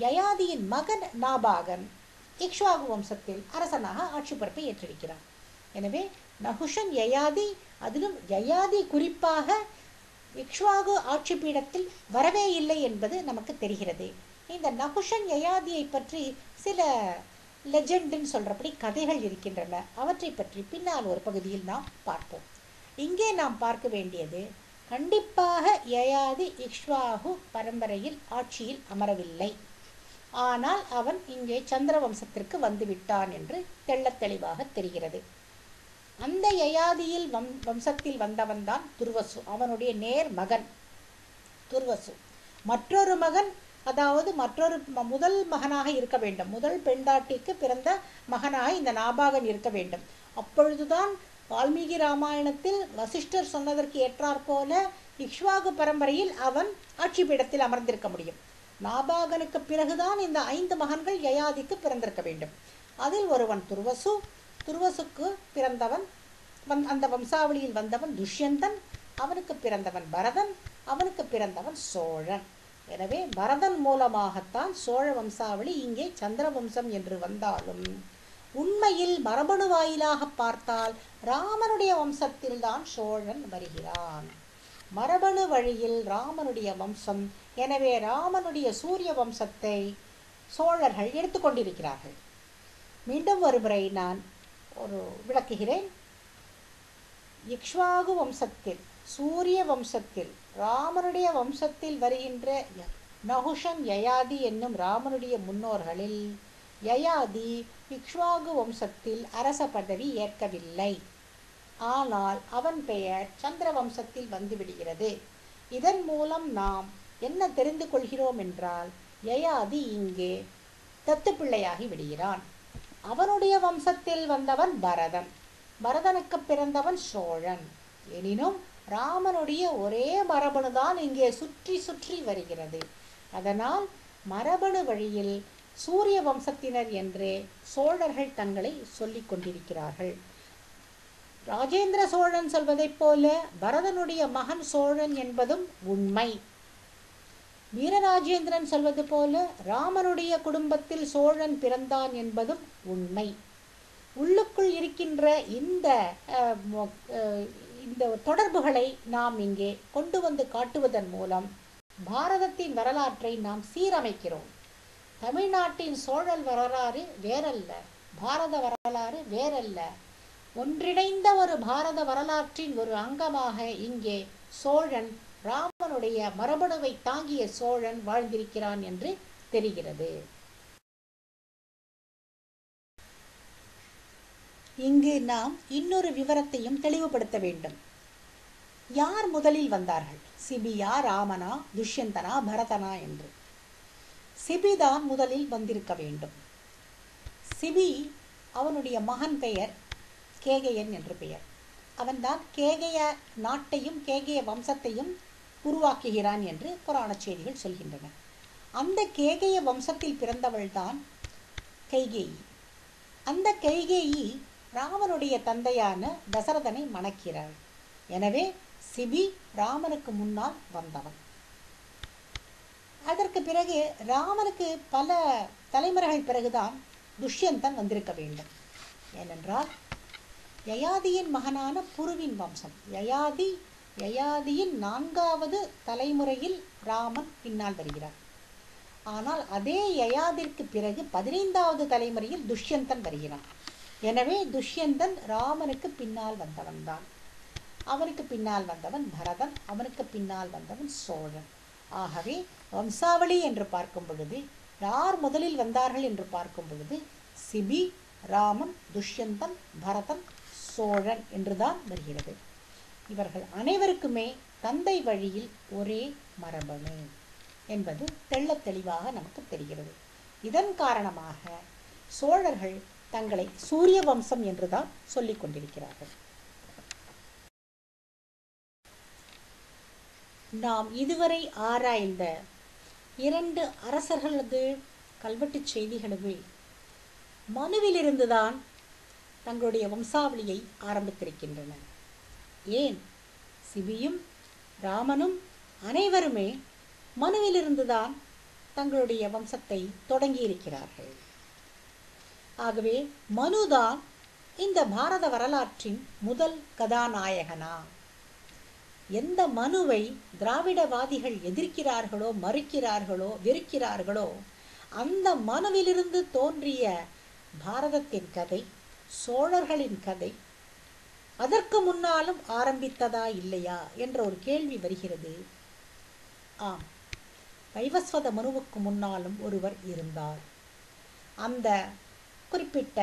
யயாதியின் மகன் நாபாகன் இக்ஷ்வாகு வம்சத்தில் அரசனாக ஆட்சி பொறுப்பை ஏற்றிருக்கிறான். எனவே நகுஷன், யயாதி, அதிலும் யயாதி குறிப்பாக இக்ஷ்வாகு ஆட்சி பீடத்தில் வரவே இல்லை என்பது நமக்கு தெரிகிறது. இந்த நகுஷன், யயாதியை பற்றி சில லெஜெண்டுன்னு சொல்கிறபடி கதைகள் இருக்கின்றன. அவற்றை பற்றி பின்னால் ஒரு பகுதியில் நாம் பார்ப்போம். இங்கே நாம் பார்க்க வேண்டியது கண்டிப்பாக யயாதி இக்ஷ்வாகு பரம்பரையில் ஆட்சியில் அமரவில்லை. ஆனால் அவன் இங்கே சந்திரவம்சத்திற்கு வந்துவிட்டான் என்று தெள்ளத் தெளிவாக தெரிகிறது. அந்த யயாதியில் வம்சத்தில் வந்தவன்தான் துர்வசு, அவனுடைய நேர் மகன் துர்வசு. மற்றொரு மகன் அதாவது மற்றொரு முதல் மகனாக இருக்க வேண்டும். முதல் பெண்டாட்டிக்கு பிறந்த மகனாக இந்த நாபாகன் இருக்க வேண்டும். அப்பொழுதுதான் வால்மீகி ராமாயணத்தில் வசிஷ்டர் சொன்னதற்கு ஏற்றாற்போல இக்ஷ்வாகு பரம்பரையில் அவன் ஆட்சி பீடத்தில் அமர்ந்திருக்க முடியும். நாபாகனுக்கு பிறகுதான் இந்த 5 மகன்கள் யயாதிக்கு பிறந்திருக்க வேண்டும். அதில் ஒருவன் துர்வசு. துர்வசுக்கு பிறந்தவன் அந்த வம்சாவளியில் வந்தவன் துஷ்யந்தன். அவனுக்கு பிறந்தவன் பரதன். அவனுக்கு பிறந்தவன் சோழன். எனவே பரதன் மூலமாகத்தான் சோழ வம்சாவளி இங்கே சந்திர வம்சம் என்று வந்தாலும் உண்மையில் மரபணு வாயிலாக பார்த்தால் ராமனுடைய வம்சத்தில் தான் சோழன் வருகிறான். மரபணு வழியில் ராமனுடைய வம்சம். எனவே ராமனுடைய சூரிய வம்சத்தை சோழர்கள் எடுத்துக்கொண்டிருக்கிறார்கள். மீண்டும் ஒருமுறை நான் விளக்குகிறேன். இக்ஷ்வாகு வம்சத்தில் சூரிய வம்சத்தில் ராமனுடைய வம்சத்தில் வருகின்ற நகுஷன் யயாதி என்னும் ராமனுடைய முன்னோர்களில் யயாதி இக்ஷ்வாகு வம்சத்தில் அரச பதவி ஏற்கவில்லை. ஆனால் அவன் பெயர் சந்திர வம்சத்தில் வந்துவிடுகிறது. இதன் மூலம் நாம் என்ன தெரிந்து கொள்கிறோம் என்றால் யயாதி இங்கே தத்து பிள்ளையாகி விடுகிறான். அவனுடைய வம்சத்தில் வந்தவன் பரதன். பரதனுக்கு பிறந்தவன் சோழன். எனினும் ராமனுடைய ஒரே மரபணுதான் இங்கே சுற்றி சுற்றி வருகிறது. அதனால் மரபணு வழியில் சூரிய வம்சத்தினர் என்றே சோழர்கள் தங்களை சொல்லிக் கொண்டிருக்கிறார்கள். ராஜேந்திர சோழன் சொல்வதைப் போல பரதனுடைய மகன் சோழன் என்பதும் உண்மை. வீரராஜேந்திரன் சொல்வது போல ராமனுடைய குடும்பத்தில் சோழன் பிறந்தான் என்பதும் உண்மை. உள்ளுக்குள் இருக்கின்ற இந்த தொடர்புகளை நாம் இங்கே கொண்டு வந்து காட்டுவதன் மூலம் பாரதத்தின் வரலாற்றை நாம் சீரமைக்கிறோம். தமிழ்நாட்டின் சோழல் வரலாறு வேறல்ல, பாரத வரலாறு வேறல்ல. ஒன்றிணைந்த ஒரு பாரத வரலாற்றின் ஒரு அங்கமாக இங்கே சோழன், ராமனுடைய மரபணுவை தாங்கிய சோழன் வாழ்ந்திருக்கிறான் என்று தெரிகிறது. இங்கு நாம் இன்னொரு விவரத்தையும் தெளிவுபடுத்த வேண்டும். யார் முதலில் வந்தார்கள்? சிபியா, ராமனா, துஷ்யந்தனா, பரதனா என்று. சிபிதான் முதலில் வந்திருக்க வேண்டும். சிபி, அவனுடைய மகன் பெயர் கேகயன் என்று பெயர். அவன்தான் கேகய நாட்டையும் கேகய வம்சத்தையும் உருவாக்குகிறான் என்று புராண செய்திகள் சொல்கின்றன. அந்த கேகய வம்சத்தில் பிறந்தவள்தான் கைகேயி. அந்த கைகேயி ராமனுடைய தந்தையான தசரதனை மணக்கிறாள். எனவே சிபி ராமனுக்கு முன்னால் வந்தவன். அதற்கு பிறகு ராமனுக்கு பல தலைமுறைகள் பிறகுதான் துஷ்யந்தன் வந்திருக்க வேண்டும். ஏனென்றால் யயாதியின் மகனான புருவின் வம்சம். யயாதியின் 4வது தலைமுறையில் ராமன் பின்னால் வருகிறார். ஆனால் அதே யயாதிற்கு பிறகு 15வது தலைமுறையில் துஷ்யந்தன் வருகிறான். எனவே துஷ்யந்தன் ராமனுக்கு பின்னால் வந்தவன்தான். அவனுக்கு பின்னால் வந்தவன் பரதன். அவனுக்கு பின்னால் வந்தவன் சோழன். ஆகவே வம்சாவளி என்று பார்க்கும் பொழுது யார் முதலில் வந்தார்கள் என்று பார்க்கும் பொழுது சிபி, ராமன், துஷ்யந்தன், பரதன், சோழன் என்றுதான் வருகிறது. இவர்கள் அனைவருக்குமே தந்தை வழியில் ஒரே மரபணு என்பது தெள்ளத் தெளிவாக நமக்கு தெரிகிறது. இதன் காரணமாக சோழர்கள் தங்களை சூரிய வம்சம் என்றுதான் சொல்லிக் கொண்டிருக்கிறார்கள். நாம் இதுவரை ஆராய்ந்த 2 அரசர்களது கல்வெட்டு செய்திகளது மனுவிலிருந்துதான் தங்களுடைய வம்சாவளியை ஆரம்பித்திருக்கின்றன. ஏன்? சிபியும் ராமனும் அனைவருமே மனுவிலிருந்துதான் தங்களுடைய வம்சத்தை தொடங்கியிருக்கிறார்கள். ஆகவே மனுதான் இந்த பாரத வரலாற்றின் முதல் கதாநாயகனா? எந்த மனுவை திராவிடவாதிகள் எதிர்க்கிறார்களோ, மறுக்கிறார்களோ, வெறுக்கிறார்களோ, அந்த மனுவிலிருந்து தோன்றிய பாரதத்தின் கதை, சோழர்களின் கதை அதற்கு முன்னாலும் ஆரம்பித்ததா இல்லையா என்ற ஒரு கேள்வி வருகிறது. ஆம், வைவஸ்வத மனுவுக்கு முன்னாலும் ஒருவர் இருந்தார். அந்த குறிப்பிட்ட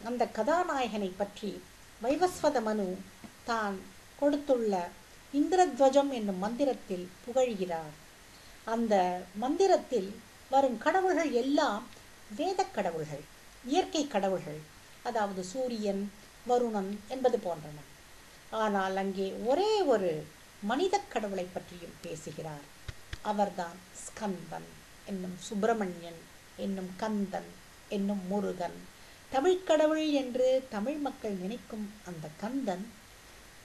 அந்த கதாநாயகனை பற்றி வைவஸ்வத மனு தான் கொடுத்துள்ள இந்திரத்வஜம் என்னும் மந்திரத்தில் புகழ்கிறார். அந்த மந்திரத்தில் வரும் கடவுள்கள் எல்லாம் வேத கடவுள்கள், இயற்கை கடவுள்கள், அதாவது சூரியன், வருணன் என்பது போன்றன. ஆனால் அங்கே ஒரே ஒரு மனித கடவுளை பற்றியும் பேசுகிறார். அவர்தான் ஸ்கந்தன் என்னும் சுப்பிரமணியன் என்னும் கந்தன் என்னும் முருகன். தமிழ்க்கடவுள் என்று தமிழ் மக்கள் நினைக்கும் அந்த கந்தன்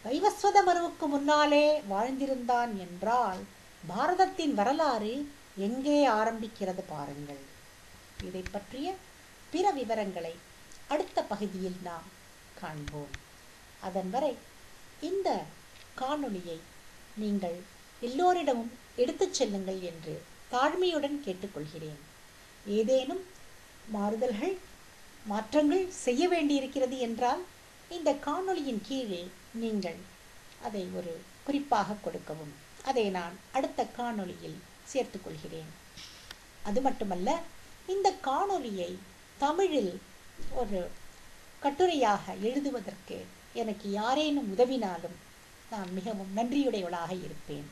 வைவஸ்வத மனுவுக்கு முன்னாலே வாழ்ந்திருந்தான் என்றால் பாரதத்தின் வரலாறு எங்கே ஆரம்பிக்கிறது பாருங்கள். இதை பற்றிய பிற விவரங்களை அடுத்த பகுதியில் நாம் காண்போம். அதன் வரை இந்த காணொளியை நீங்கள் எல்லோரிடமும் எடுத்துச் செல்லுங்கள் என்று தாழ்மையுடன் கேட்டுக்கொள்கிறேன். ஏதேனும் மாற்றங்கள் செய்ய வேண்டியிருக்கிறது என்றால் இந்த காணொளியின் கீழே நீங்கள் அதை ஒரு குறிப்பாக கொடுக்கவும். அதை நான் அடுத்த காணொளியில் சேர்த்துக் கொள்கிறேன். அது மட்டுமல்ல, இந்த காணொளியை தமிழில் ஒரு கட்டுரையாக எழுதுவதற்கு எனக்கு யாரேனும் உதவினாலும் நான் மிகவும் நன்றியுடையவளாக இருப்பேன்.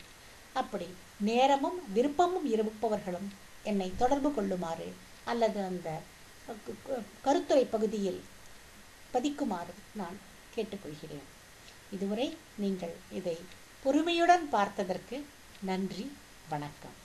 அப்படி நேரமும் விருப்பமும் இருப்பவர்களும் என்னை தொடர்பு கொள்ளுமாறு அல்லது அந்த கருத்துரை பகுதியில் பதிக்குமாறு நான் கேட்டுக்கொள்கிறேன். இதுவரை நீங்கள் இதை பொறுமையுடன் பார்த்ததற்கு நன்றி. வணக்கம்.